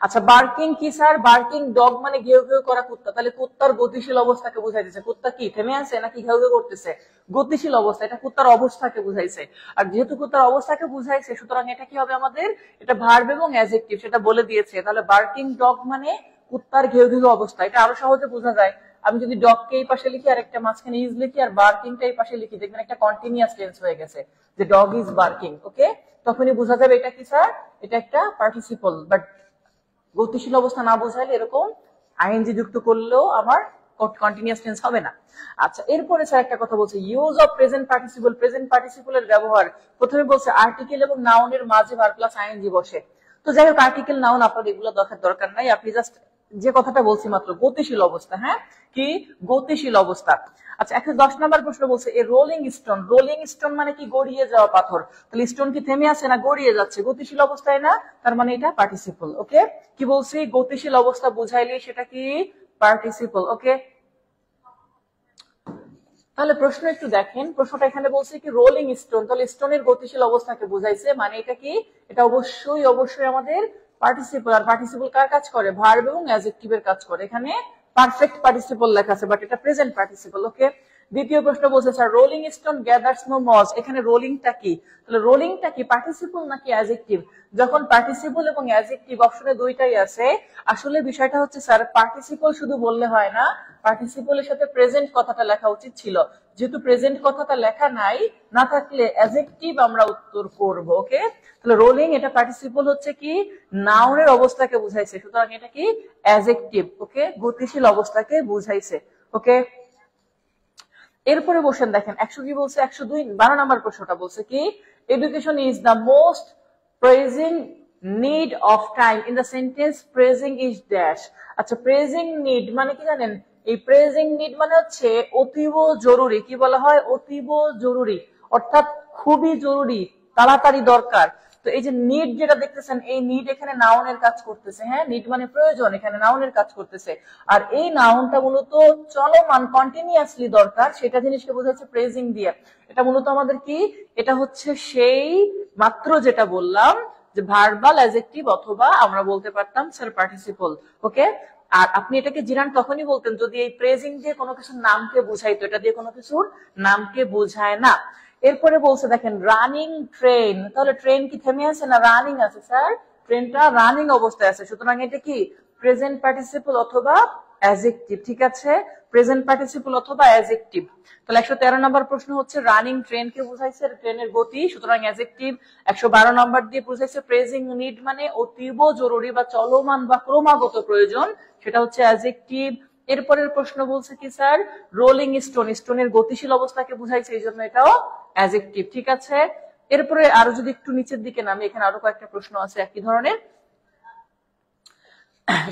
আচ্ছা বার্কিং কি স্যার, বার্কিং ডগ মানে ঘেউ ঘেউ করা কুত্তা। তাহলে কুত্তার গতিশীল অবস্থাকে বুঝাইতেছে। কুত্তা কি থেমে আছে নাকি ঘেউ ঘেউ করতেছে, গতিশীল অবস্থা, এটা কুত্তার অবস্থাকে বুঝাইছে। আর যেহেতু কুত্তার অবস্থাকে বুঝাইছে, সুতরাং এটা কি হবে আমাদের, এটা ভার্ব এবং অ্যাডজেক্টিভ, সেটা বলে দিয়েছে। তাহলে বার্কিং ডগ মানে কুত্তার ঘেউ ঘেউ অবস্থা, এটা আরো সহজে বোঝা যায়। আমি যদি ডগকে এই পাশে লিখি আর একটা মাঝখানে ইজ লিখি আর বার্কিংটা এই পাশে লিখি, দেখবেন একটা কন্টিনিউয়াস টেন্স হয়ে গেছে, যে ডগ ইজ বার্কিং। ওকে, তখনই বোঝা যাবে এটা কি স্যার, এটা একটা পার্টিসিপল। বাট গতিশীল অবস্থা না বোঝাইলে এরকম আইএনজি যুক্ত করলেও আমার কন্টিনিউয়াস টেন্স হবে না। আচ্ছা এরপরে স্যার একটা কথা বলছে, use of present participle. Present পার্টিসিপলের ব্যবহার, প্রথমে বলছে আর্টিকেল এবং নাউনের মাঝে ভার্ব প্লাস আইএনজি বসে। তো যাই হোক আর্টিকেল নাউন আপনার এগুলো দরকার নাই, আপনি জাস্ট যে কথাটা বলছি মাত্র, গতিশীল অবস্থা। হ্যাঁ, কি গতিশীল অবস্থা। আচ্ছা 110 নম্বর প্রশ্ন বলছে a rolling stone. Rolling stone মানে কি, গড়িয়ে যাওয়া পাথর। তাহলে স্টোন কি থেমে আছে না গড়িয়ে যাচ্ছে, গতিশীল অবস্থায় না, তার মানে এটা পার্টিসিপল। ওকে, কি বলছি, গতিশীল অবস্থা বুঝাইলে সেটা কি পার্টিসিপল। ওকে, তাহলে প্রশ্ন একটু দেখেন, প্রশ্নটা এখানে বলছে কি রোলিং স্টোন, তাহলে স্টোনের গতিশীল অবস্থাকে বুঝাইছে, মানে এটা কি, এটা অবশ্যই আমাদের পার্টিসিপল। আর পার্টিসিপল কার কাজ করে, ভার্ব এবং অ্যাডজেক্টিভের কাজ করে। এখানে পারফেক্ট পার্টিসিপল লেখা আছে, বাট এটা প্রেজেন্ট পার্টিসিপল। ওকে, দ্বিতীয় প্রশ্ন বলছে sir rolling stone gathers no moss. এখানে রোলিংটা কি, তাহলে রোলিংটা কি পার্টিসিপল নাকি অ্যাডজেক্টিভ? যখন পার্টিসিপল এবং অ্যাডজেক্টিভ অপশনে দুইটাই আছে, আসলে বিষয়টা হচ্ছে স্যার পার্টিসিপল শুধু বললে হয় না, পার্টিসিপলের সাথে প্রেজেন্ট কথাটা লেখা উচিত ছিল। যেহেতু প্রেজেন্ট কথাটা লেখা নাই, না থাকলে অ্যাডজেক্টিভ আমরা উত্তর করব। ওকে, তাহলে রোলিং এটা পার্টিসিপল হচ্ছে কি নাউনের অবস্থাকে বুঝাইছে, সুতরাং এটা কি অ্যাডজেক্টিভ। ওকে, গতিশীল অবস্থাকে বুঝাইছে। ওকে, এরপরে বসেন দেখেন 100 কি বলছে, 102 12 নম্বর প্রশ্নটা বলছে কি education is the most praising need of time. In the sentence praising is dash. আচ্ছা প্রেজিং নিড মানে কি জানেন, এই প্রেজিং নিড মানে হচ্ছে অতীব জরুরি। কি বলা হয়, অতীব জরুরি, অর্থাৎ খুবই জরুরি, তাড়াতাড়ি দরকার। তো এই যে নিড যেটা দেখতেছেন, এই নিড এখানে নাউনের কাজ করতেছে। হ্যাঁ, নিড মানে প্রয়োজন, এখানে নাউনের কাজ করতেছে। আর এই নাউনটা মূলত চলমান, কন্টিনিউয়াসলি দরকার, সেটা জিনিসকে বোঝাচ্ছে প্রেজিং দিয়ে। এটা মূলত আমাদের কি, এটা হচ্ছে সেই মাত্র যেটা বললাম যে ভার্বাল অ্যাডজেক্টিভ অথবা আমরা বলতে পারতাম স্যার পার্টিসিপল। ওকে, আর আপনি এটাকে জিরান্ড তখনই বলতেন যদি এই প্রেজিং দিয়ে কোনো কিছুর নামকে বুঝাইতো, এটা দিয়ে কোনো কিছুর নামকে বুঝায় না। এরপরে বলছে দেখেন রানিং ট্রেন, তাহলে ট্রেন কি থেমে আছে না রানিং আছে স্যার? ট্রেনটা রানিং অবস্থায় আছে, সুতরাং এটা কি প্রেজেন্ট পার্টিসিপল অথবা অ্যাডজেক্টিভ। ঠিক আছে, প্রেজেন্ট পার্টিসিপল অথবা অ্যাডজেক্টিভ। তাহলে 113 নম্বর প্রশ্ন হচ্ছে রানিং ট্রেন কে বুঝাইছে ট্রেনের গতি, সুতরাং অ্যাডজেক্টিভ। 112 নম্বর দিয়ে বুঝাইছে প্রেজিং নিড মানে অতীব জরুরি বা চলমান বা ক্রমাগত প্রয়োজন, সেটা হচ্ছে অ্যাডজেক্টিভ। এরপরের প্রশ্ন বলছে কি স্যার রোলিং স্টোন, স্টোনের গতিশীল অবস্থাকে বুঝাইছে, এই জন্য এটাও অ্যাডজেক্টিভ। ঠিক আছে, এরপরে আরো যদি একটু নিচের দিকে নামি, এখানে আরো কয়েকটা প্রশ্ন আছে একই ধরনের।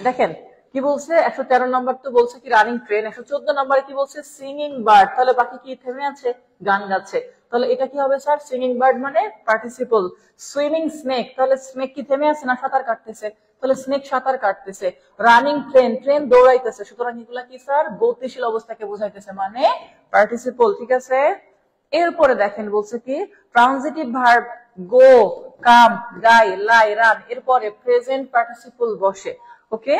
দেখেন কি বলছে 113 নম্বর তো বলছে কি রানিং ট্রেন, 114 নম্বরে কি বলছে সিঙ্গিং বার্ড, তাহলে বাকি কি থেমে আছে গান গাচ্ছে, তাহলে এটা কি হবে স্যার সিঙ্গিং বার্ড মানে পার্টিসিপল। সুইমিং স্নেক, তাহলে স্নেক কি থেমে আছে না সাঁতার কাটতেছে, তাহলে স্নেক সাঁতার কাটতেছে। রানিং ট্রেন, ট্রেন দৌড়াইতেছে, সুতরাং এগুলা কি স্যার গতিশীল অবস্থাকে বোঝাইতেছে মানে পার্টিসিপল। ঠিক আছে, এরপরে দেখেন বলছে কি ট্রানজিটিভ ভার্ব গো, কাম, গাই, লাই, রান, এরপরে প্রেজেন্ট পার্টিসিপল বসে। ওকে,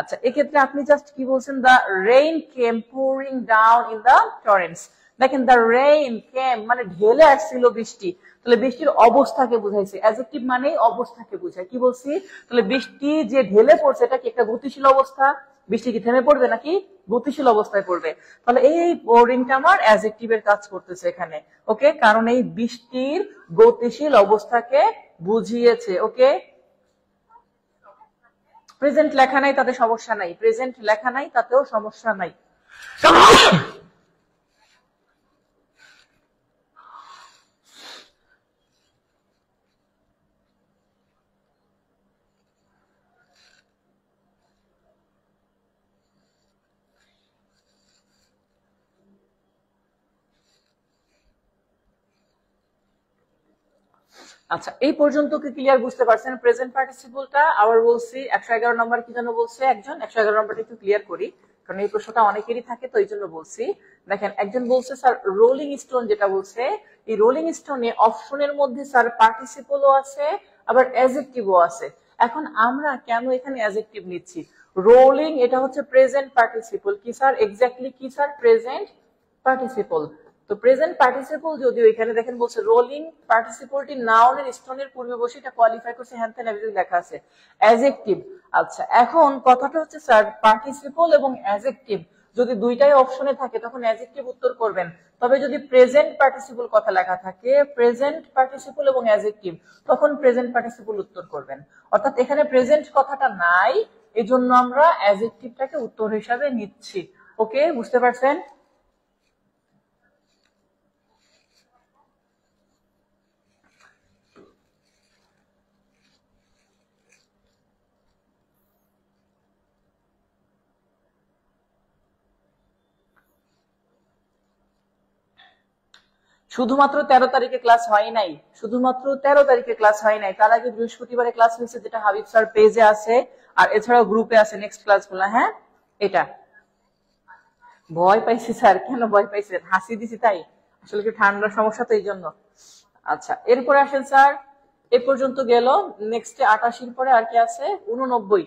আচ্ছা এক্ষেত্রে আপনি জাস্ট কি বলছেন the rain came pouring down in the torrents. দেখেন দা রেইন কেম মানে ঢেলে আসছিল বৃষ্টি, তাহলে বৃষ্টির অবস্থাকে বুঝাইছে, অ্যাডজেক্টিভ মানেই অবস্থাকে বোঝায়। কি বলছি, তাহলে বৃষ্টি যে ঢেলে পড়ছে এটা কি একটা গতিশীল অবস্থা, বৃষ্টি কি থেমে পড়বে নাকি গতিশীল অবস্থায় পড়বে, তাহলে এই পোরিংটা আমার অ্যাডজেক্টিভের কাজ করতেছে এখানে। ওকে, কারণ এই বৃষ্টির গতিশীল অবস্থাকে বুঝিয়েছে। ওকে, প্রেজেন্ট লেখা নাই তাতে সমস্যা নাই, প্রেজেন্ট লেখা নাই তাতেও সমস্যা নাই। আচ্ছা এই পর্যন্ত কি ক্লিয়ার বুঝতে পারছেন প্রেজেন্ট পার্টিসিপলটা? আবার বলছি 111 নম্বর কি যেন বলছে একজন, 111 নম্বরটা একটু ক্লিয়ার করি কারণ এই প্রশ্নটা অনেকেরই থাকে তো এই জন্য বলছি। দেখেন একজন বলছে স্যার রোলিং স্টোন, যেটা বলছে এই রোলিং স্টোনে অপশনের মধ্যে স্যার পার্টিসিপলও আছে আবার অ্যাডজেক্টিভও আছে। এখন আমরা কেন এখানে অ্যাডজেক্টিভ নিচ্ছি? রোলিং এটা হচ্ছে প্রেজেন্ট পার্টিসিপল, কি স্যার এক্স্যাক্টলি কি স্যার প্রেজেন্ট পার্টিসিপল। তো প্রেজেন্ট পার্টিসিপল যদিও এখানে দেখেন বলছে রোলিং পার্টিসিপলটি নাউনের স্টোনের পূর্বে বসে এটা কোয়ালিফাই করছে হ্যান ত্যান এভরিথিং লেখা আছে অ্যাডজেক্টিভ। আচ্ছা এখন কথাটা হচ্ছে স্যার পার্টিসিপল এবং অ্যাডজেক্টিভ যদি দুইটাই অপশনে থাকে তখন অ্যাডজেক্টিভ উত্তর করবেন, তবে যদি প্রেজেন্ট পার্টিসিপল কথা লেখা থাকে প্রেজেন্ট পার্টিসিপল এবং অ্যাডজেক্টিভ তখন প্রেজেন্ট পার্টিসিপল উত্তর করবেন। অর্থাৎ এখানে প্রেজেন্ট কথাটা নাই, এজন্য আমরা অ্যাডজেক্টিভটাকে উত্তর হিসাবে নিচ্ছি। ওকে, বুঝতে পারছেন? শুধুমাত্র 13 তারিখে ক্লাস হয় নাই, শুধুমাত্র 13 তারিখে ক্লাস হয় নাই, তার আগে বৃহস্পতিবারে ক্লাস হয়েছে যেটা হাবিব স্যার পেজে আছে আর এছাড়াও গ্রুপে আছে নেক্সট ক্লাসগুলো। হ্যাঁ এটা ভয় পাইছি স্যার, কেন ভয় পাইছেন? হাসি দিছি তাই, আসলে কি ঠান্ডার সমস্যা তো এই জন্য। আচ্ছা এরপরে আসেন স্যার, এ পর্যন্ত গেল, নেক্সটে 88 পরে আর কি আছে 89।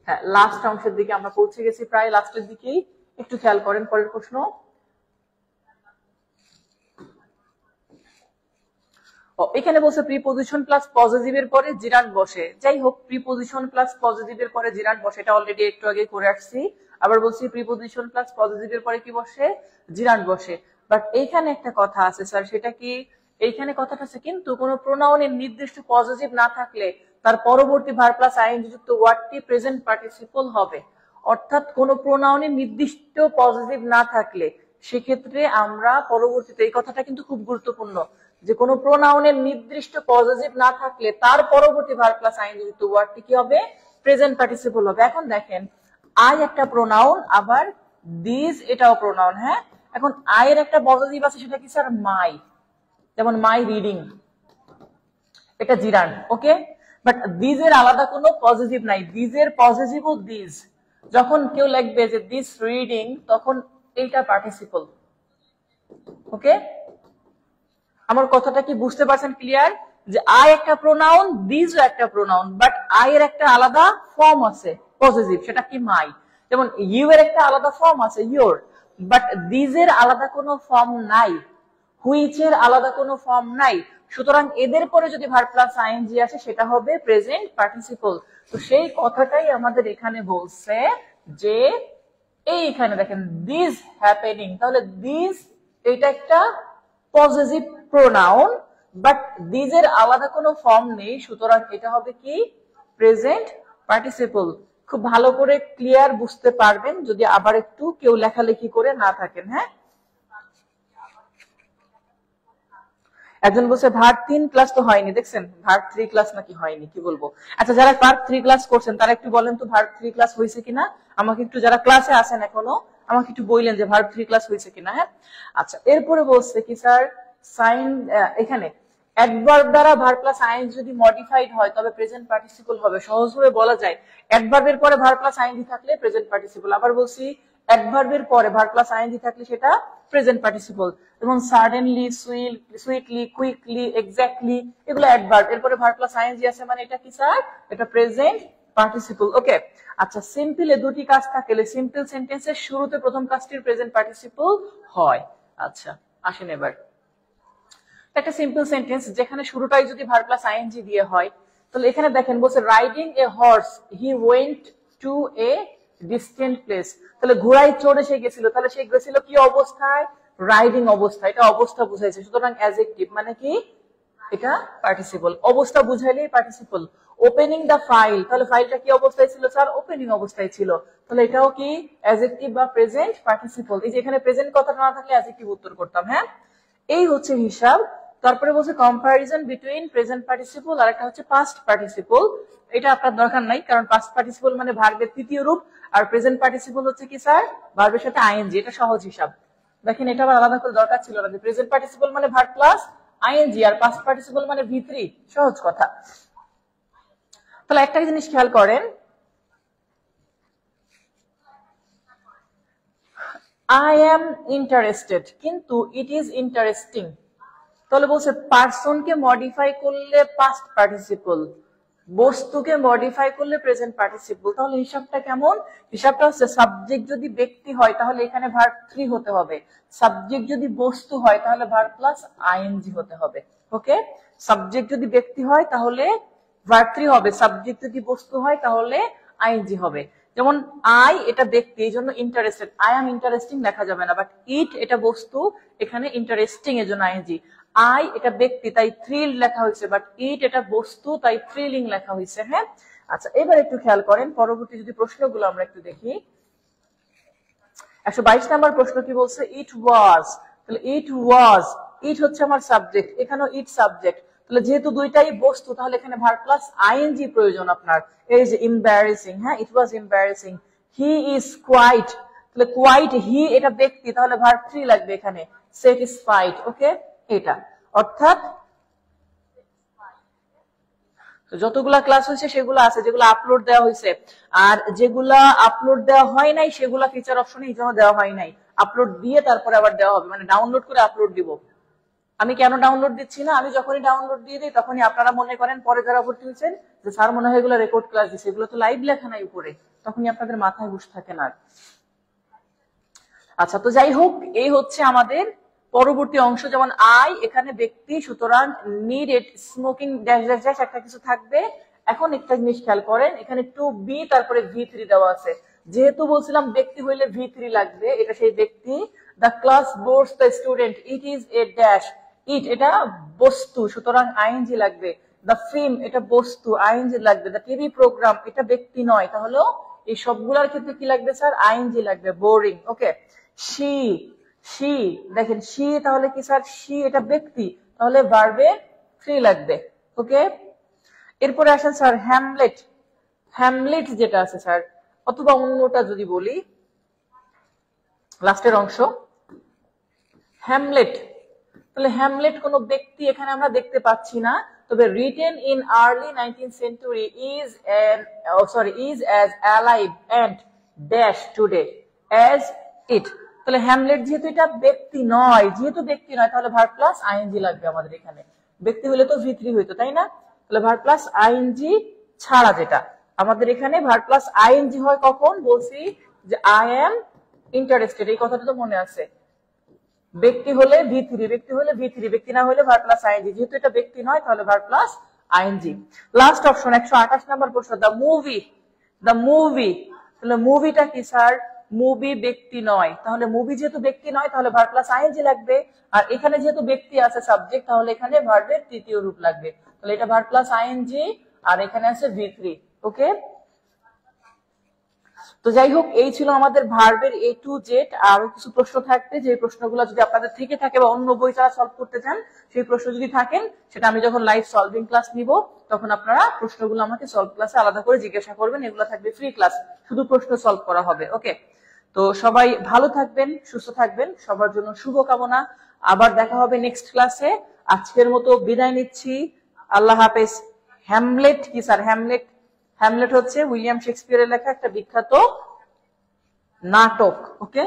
হ্যাঁ লাস্ট অংশের দিকে আমরা পৌঁছে গেছি, প্রায় লাস্টের দিকেই, একটু খেয়াল করেন পরের প্রশ্ন। এখানে বলছে প্রিপজিশন প্লাস পজিটিভের পরে জিরান্ড বসে, যাই হোক প্রিপজিশন প্লাস পজিটিভের পরে জিরান্ড বসে এটা অলরেডি একটু আগে করে আসছি। আবার বলছি প্রিপজিশন প্লাস পজিটিভের পরে কি বসে জিরান্ড বসে, বাট এইখানে একটা কথা আছে স্যার, সেটা কি এইখানে কথাটা আছে কিন্তু কোনো প্রোনাউনের নির্দিষ্ট পজিটিভ না থাকলে তার পরবর্তী ভার্ব প্লাস আইএনজি যুক্ত ওয়ার্ডটি প্রেজেন্ট পার্টিসিপল হবে। অর্থাৎ কোনো প্রোনাউনের নির্দিষ্ট পজিটিভ না থাকলে সেক্ষেত্রে আমরা পরবর্তীতে, এই কথাটা কিন্তু খুব গুরুত্বপূর্ণ, যে কোনো প্রোনাউনের নির্দিষ্ট পজিটিভ না থাকলে তার পরবর্তী ভার্ব প্লাস আইএনজি যুক্ত ওয়ার্ডটি কি হবে প্রেজেন্ট পার্টিসিপল হবে। এখন দেখেন আই একটা প্রোনাউন আবার দিস এটাও প্রোনাউন। হ্যাঁ এখন আই এর একটা পজিটিভ আছে সেটা কি স্যার মাই, যেমন মাই রিডিং, এটা জিরান্ড। ওকে, বাট দিস এর আলাদা কোনো পজিটিভ নাই, দিস এর পজিটিভ ও দিস, যখন কেউ লিখবে যে দিস রিডিং তখন এইটা পার্টিসিপল। ওকে আমার কথাটা কি বুঝতে পারছেন ক্লিয়ার? যে আই একটা প্রোনাউন, দিস একটা প্রোনাউন, বাট আই এর একটা আলাদা ফর্ম আছে পজিটিভ, সেটা কি মাই। যেমন ইউ এর একটা আলাদা ফর্ম আছে ইয়োর, বাট দিস এর আলাদা কোনো ফর্ম নাই, হুইচ এর আলাদা কোনো ফর্ম নাই। সুতরাং এদের পরে যদি ভার্ব প্লাস আইএনজি আসে সেটা হবে প্রেজেন্ট পার্টিসিপল। তো সেই কথাটাই আমাদের এখানে বলছে যে এইখানে দেখেন দিস হ্যাপেনিং, তাহলে দিস এটা একটা পজিটিভ প্রোনাউন, বাট দিস এর আলাদা কোনো ফর্ম নেই, সুতরাং এটা হবে কি প্রেজেন্ট পার্টিসিপল। খুব ভালো করে ক্লিয়ার বুঝতে পারবেন যদি আবার একটু কেউ লেখালেখি করে না থাকেন। হ্যাঁ, একজন বলছে ভার্ব 3 ক্লাস তো হয়নি, দেখছেন ভার্ব 3 ক্লাস নাকি হয়নি, কি বলবো। আচ্ছা, যারা ভার্ব 3 ক্লাস করছেন তারা একটু বলেন তো ভার্ব 3 ক্লাস হয়েছে কিনা আমাকে একটু, যারা ক্লাসে আছেন এখনো আমাকে একটু বললেন যে ভার্ব 3 ক্লাস হয়েছে কিনা। হ্যাঁ, আচ্ছা, এরপরে বলছে কি স্যার সাইন, এখানে অ্যাডভার্ব দ্বারা ভার্ব প্লাস আইএনজি যদি মডিফাইড হয় তবে প্রেজেন্ট পার্টিসিপল হবে। সহজভাবে বলা যায় অ্যাডভার্বের পরে ভার্ব প্লাস আইএনজি থাকলে প্রেজেন্ট পার্টিসিপল। আবার বলছি অ্যাডভার্বের পরে ভার্ব প্লাস আইএনজি থাকলে সেটা প্রেজেন্ট পার্টিসিপল। যেমন সাডেনলি, সুইটলি, কুইকলি, এক্স্যাক্টলি, এগুলো অ্যাডভার্ব, এরপরে ভার্ব প্লাস আইএনজি আছে মানে এটা কি স্যার, এটা প্রেজেন্ট পার্টিসিপল। ওকে, আচ্ছা, সিম্পলে দুটি কাজ থাকলে সিম্পল সেন্টেন্সের শুরুতে প্রথম কাজটির প্রেজেন্ট পার্টিসিপল হয়। আচ্ছা, আসেন এবার একটা সিম্পল সেন্টেন্স যেখানে শুরুটাই যদি ভার্ব প্লাস আইএনজি দিয়ে হয়, তাহলে এখানে দেখেন বলছে riding A horse he went to A distant place. তাহলে ঘোড়ায় চড়ে সে গেছিল, তাহলে সে গেছিল কি অবস্থায়, রাইডিং অবস্থায়, এটা অবস্থা বুঝাইছে, সুতরাং অ্যাডজেক্টিভ মানে কি এটা পার্টিসিপল, অবস্থা বুঝাইলেই পার্টিসিপল। ওপেনিং দা ফাইল, তাহলে ফাইলটা কি অবস্থায় ছিল স্যার, ওপেনিং অবস্থায় ছিল, তাহলে এটাও কি অ্যাডজেক্টিভ বা প্রেজেন্ট পার্টিসিপল। এই যে এখানে প্রেজেন্ট কথাটা না থাকলে অ্যাডজেক্টিভ উত্তর করতাম। হ্যাঁ, এই হচ্ছে হিসাব। তারপরে বলছে কম্পারিজন বিটুইন প্রেজেন্ট পার্টিসিপল আর একটা হচ্ছে পাস্ট পার্টিসিপল। এটা আপনার দরকার নাই, কারণ পাস্ট পার্টিসিপল মানে ভার্বের তৃতীয় রূপ, আর প্রেজেন্ট পার্টিসিপল হচ্ছে কি স্যার ভার্বের সাথে আইএনজি, এটা সহজ হিসাব। দেখেন এটা আবার আলাদা করে দরকার ছিল না, যে প্রেজেন্ট পার্টিসিপল মানে ভার্ব প্লাস আইএনজি আর পাস্ট পার্টিসিপল মানে ভি3, সহজ কথা। তাহলে একটা জিনিস খেয়াল করেন, আই এম ইন্টারেস্টেড কিন্তু ইট ইজ ইন্টারেস্টিং। তাহলে বলছে পার্সনকে মডিফাই করলে পাস্ট পার্টিসিপল, বস্তুকে মডিফাই করলে প্রেজেন্ট পার্টিসিপল। তাহলে হিসাবটা কেমন, হিসাবটা হচ্ছে সাবজেক্ট যদি ব্যক্তি হয় তাহলে এখানে ভার্ব 3 হতে হবে, সাবজেক্ট যদি বস্তু হয় তাহলে ভার্ব প্লাস আইএনজি হতে হবে। ওকে, সাবজেক্ট যদি ব্যক্তি হয় তাহলে ভার্ব 3 হবে, সাবজেক্ট যদি বস্তু হয় তাহলে আইএনজি হবে। যেমন আই এটা ব্যক্তি, এই জন্য ইন্টারেস্টেড, আই এম ইন্টারেস্টিং লেখা যাবে না, বাট ইট এটা বস্তু, এখানে ইন্টারেস্টিং এর জন্য আইএনজি। আই এটা ব্যক্তি তাই থ্রিল লেখা হয়েছে, বাট ইট এটা বস্তু তাই থ্রিলিং লেখা হয়েছে। হ্যাঁ, আচ্ছা, এবার একটু খেয়াল করেন পরবর্তী যদি প্রশ্নগুলো আমরা একটু দেখি। 122 নাম্বার প্রশ্ন কি বলছে, ইট ওয়াজ, তাহলে ইট ওয়াজ, ইট হচ্ছে আমার সাবজেক্ট, এখানেও ইট সাবজেক্ট, তাহলে যেহেতু দুইটাই বস্তু তাহলে এখানে ভার্ব প্লাস আইএনজি প্রয়োজন আপনার। এই যে এম্বারেসিং, হ্যাঁ ইট ওয়াজ এম্বারেসিং। হি ইজ কোয়াইট, তাহলে কোয়াইট হি এটা ব্যক্তি, তাহলে ভার্ব 3 লাগবে এখানে, স্যাটিসফাইড। ওকে, এটা অর্থাৎ যতগুলা ক্লাস হয়েছে সেগুলো আছে, যেগুলো আপলোড দেওয়া হয়েছে, আর যেগুলা আপলোড দেওয়া হয় নাই সেগুলা ফিচার অপশনে এই জন্য দেওয়া হয় নাই, আপলোড দিয়ে তারপরে আবার দেওয়া হবে, মানে ডাউনলোড করে আপলোড দিব। আমি কেন ডাউনলোড দিচ্ছি না, আমি যখনই ডাউনলোড দিয়ে দিই তখনই আপনারা মনে করেন পরে যারা ভর্তি হয়েছেন যে স্যার মনে হয় এগুলো রেকর্ড ক্লাস দিচ্ছে, এগুলো তো লাইভ লেখা নাই উপরে, তখনই আপনাদের মাথায় হুঁশ থাকে না। আচ্ছা, তো যাই হোক, এই হচ্ছে আমাদের পরবর্তী অংশ। যেমন আই এখানে ব্যক্তি, সুতরাং needed smoking dash dash dash একটা কিছু থাকবে। এখন একটা জিনিস খেয়াল করেন, এখানে টু বি তারপরে ভি3 দেওয়া আছে, যেহেতু বলছিলাম ব্যক্তি হইলে ভি3 লাগবে, এটা সেই ব্যক্তি। The class boards the student, it is a dash, it এটা বস্তু, সুতরাং আইএনজি লাগবে। দ্য ফিল্ম এটা বস্তু, আইএনজি লাগবে। দ্য টিভি প্রোগ্রাম এটা ব্যক্তি নয়, তাহলে এই সবগুলোর ক্ষেত্রে কি লাগবে স্যার, আইএনজি লাগবে। Boring, okay. শি, শি দেখেন শি তাহলে কি স্যার, শি এটা ব্যক্তি, তাহলে ভার্বে 3 লাগবে। ওকে, এরপরে আসেন স্যার হ্যামলেট, হ্যামলেট যেটা আছে স্যার, অথবা অন্যটা যদি বলি লাস্টের অংশ হ্যামলেট, তাহলে হ্যামলেট কোন ব্যক্তি এখানে আমরা দেখতে পাচ্ছি না, তবে written in early 19th century is as alive and dash today as it, তাহলে হ্যামলেট যেহেতু এটা ব্যক্তি নয়, তাহলে ভার্ব প্লাস আইএনজি লাগবে আমাদের এখানে। ব্যক্তি হলে তো ভি3 হইতো, তাই না? তাহলে ভার্ব প্লাস আইএনজি ছাড়া যেটা আমাদের এখানে ভার্ব প্লাস আইএনজি হয় কখন? বলছি যে আই এম ইন্টারেস্টেড, এই কথাটা তো মনে আছে। ব্যক্তি হলে ভি3, ব্যক্তি না হলে ভার্ব প্লাস আইএনজি। যেহেতু এটা ব্যক্তি নয় তাহলে verb plus ING. Last option 128 number প্রশ্ন, দ্য মুভি। তাহলে মুভিটা কি স্যার? মুভি ব্যক্তি নয়, তাহলে মুভি যেহেতু ব্যক্তি নয় তাহলে ভার্ব প্লাস আইএনজি লাগবে। আর এখানে যেহেতু ব্যক্তি আছে সাবজেক্ট, তাহলে এখানে ভার্বের তৃতীয় রূপ লাগবে। তাহলে এটা ভার্ব প্লাস আইএনজি আর এখানে আছে ভি3। ওকে, তো যাই হোক, এই ছিল আমাদের ভার্বের A to Z। আরো কিছু প্রশ্ন থাকবে, যে প্রশ্নগুলো যদি আপনাদের থেকে থাকে বা অন্য বই যারা সলভ করতে চান সেই প্রশ্ন যদি থাকেন, সেটা আমি যখন লাইভ সলভিং ক্লাস নিব তখন আপনারা প্রশ্নগুলো আমাকে সলভ ক্লাসে আলাদা করে জিজ্ঞাসা করবেন। এগুলো থাকবে ফ্রি ক্লাস, শুধু প্রশ্ন সলভ করা হবে। ওকে, তো সবাই ভালো থাকবেন, সুস্থ থাকবেন, সবার জন্য শুভকামনা। আবার দেখা হবে নেক্সট ক্লাসে। আজকের মতো বিদায় নিচ্ছি, আল্লাহ হাফেজ। হ্যামলেট কি স্যার? হ্যামলেট হচ্ছে উইলিয়াম শেক্সপিয়ারের লেখা একটা বিখ্যাত নাটক। ওকে।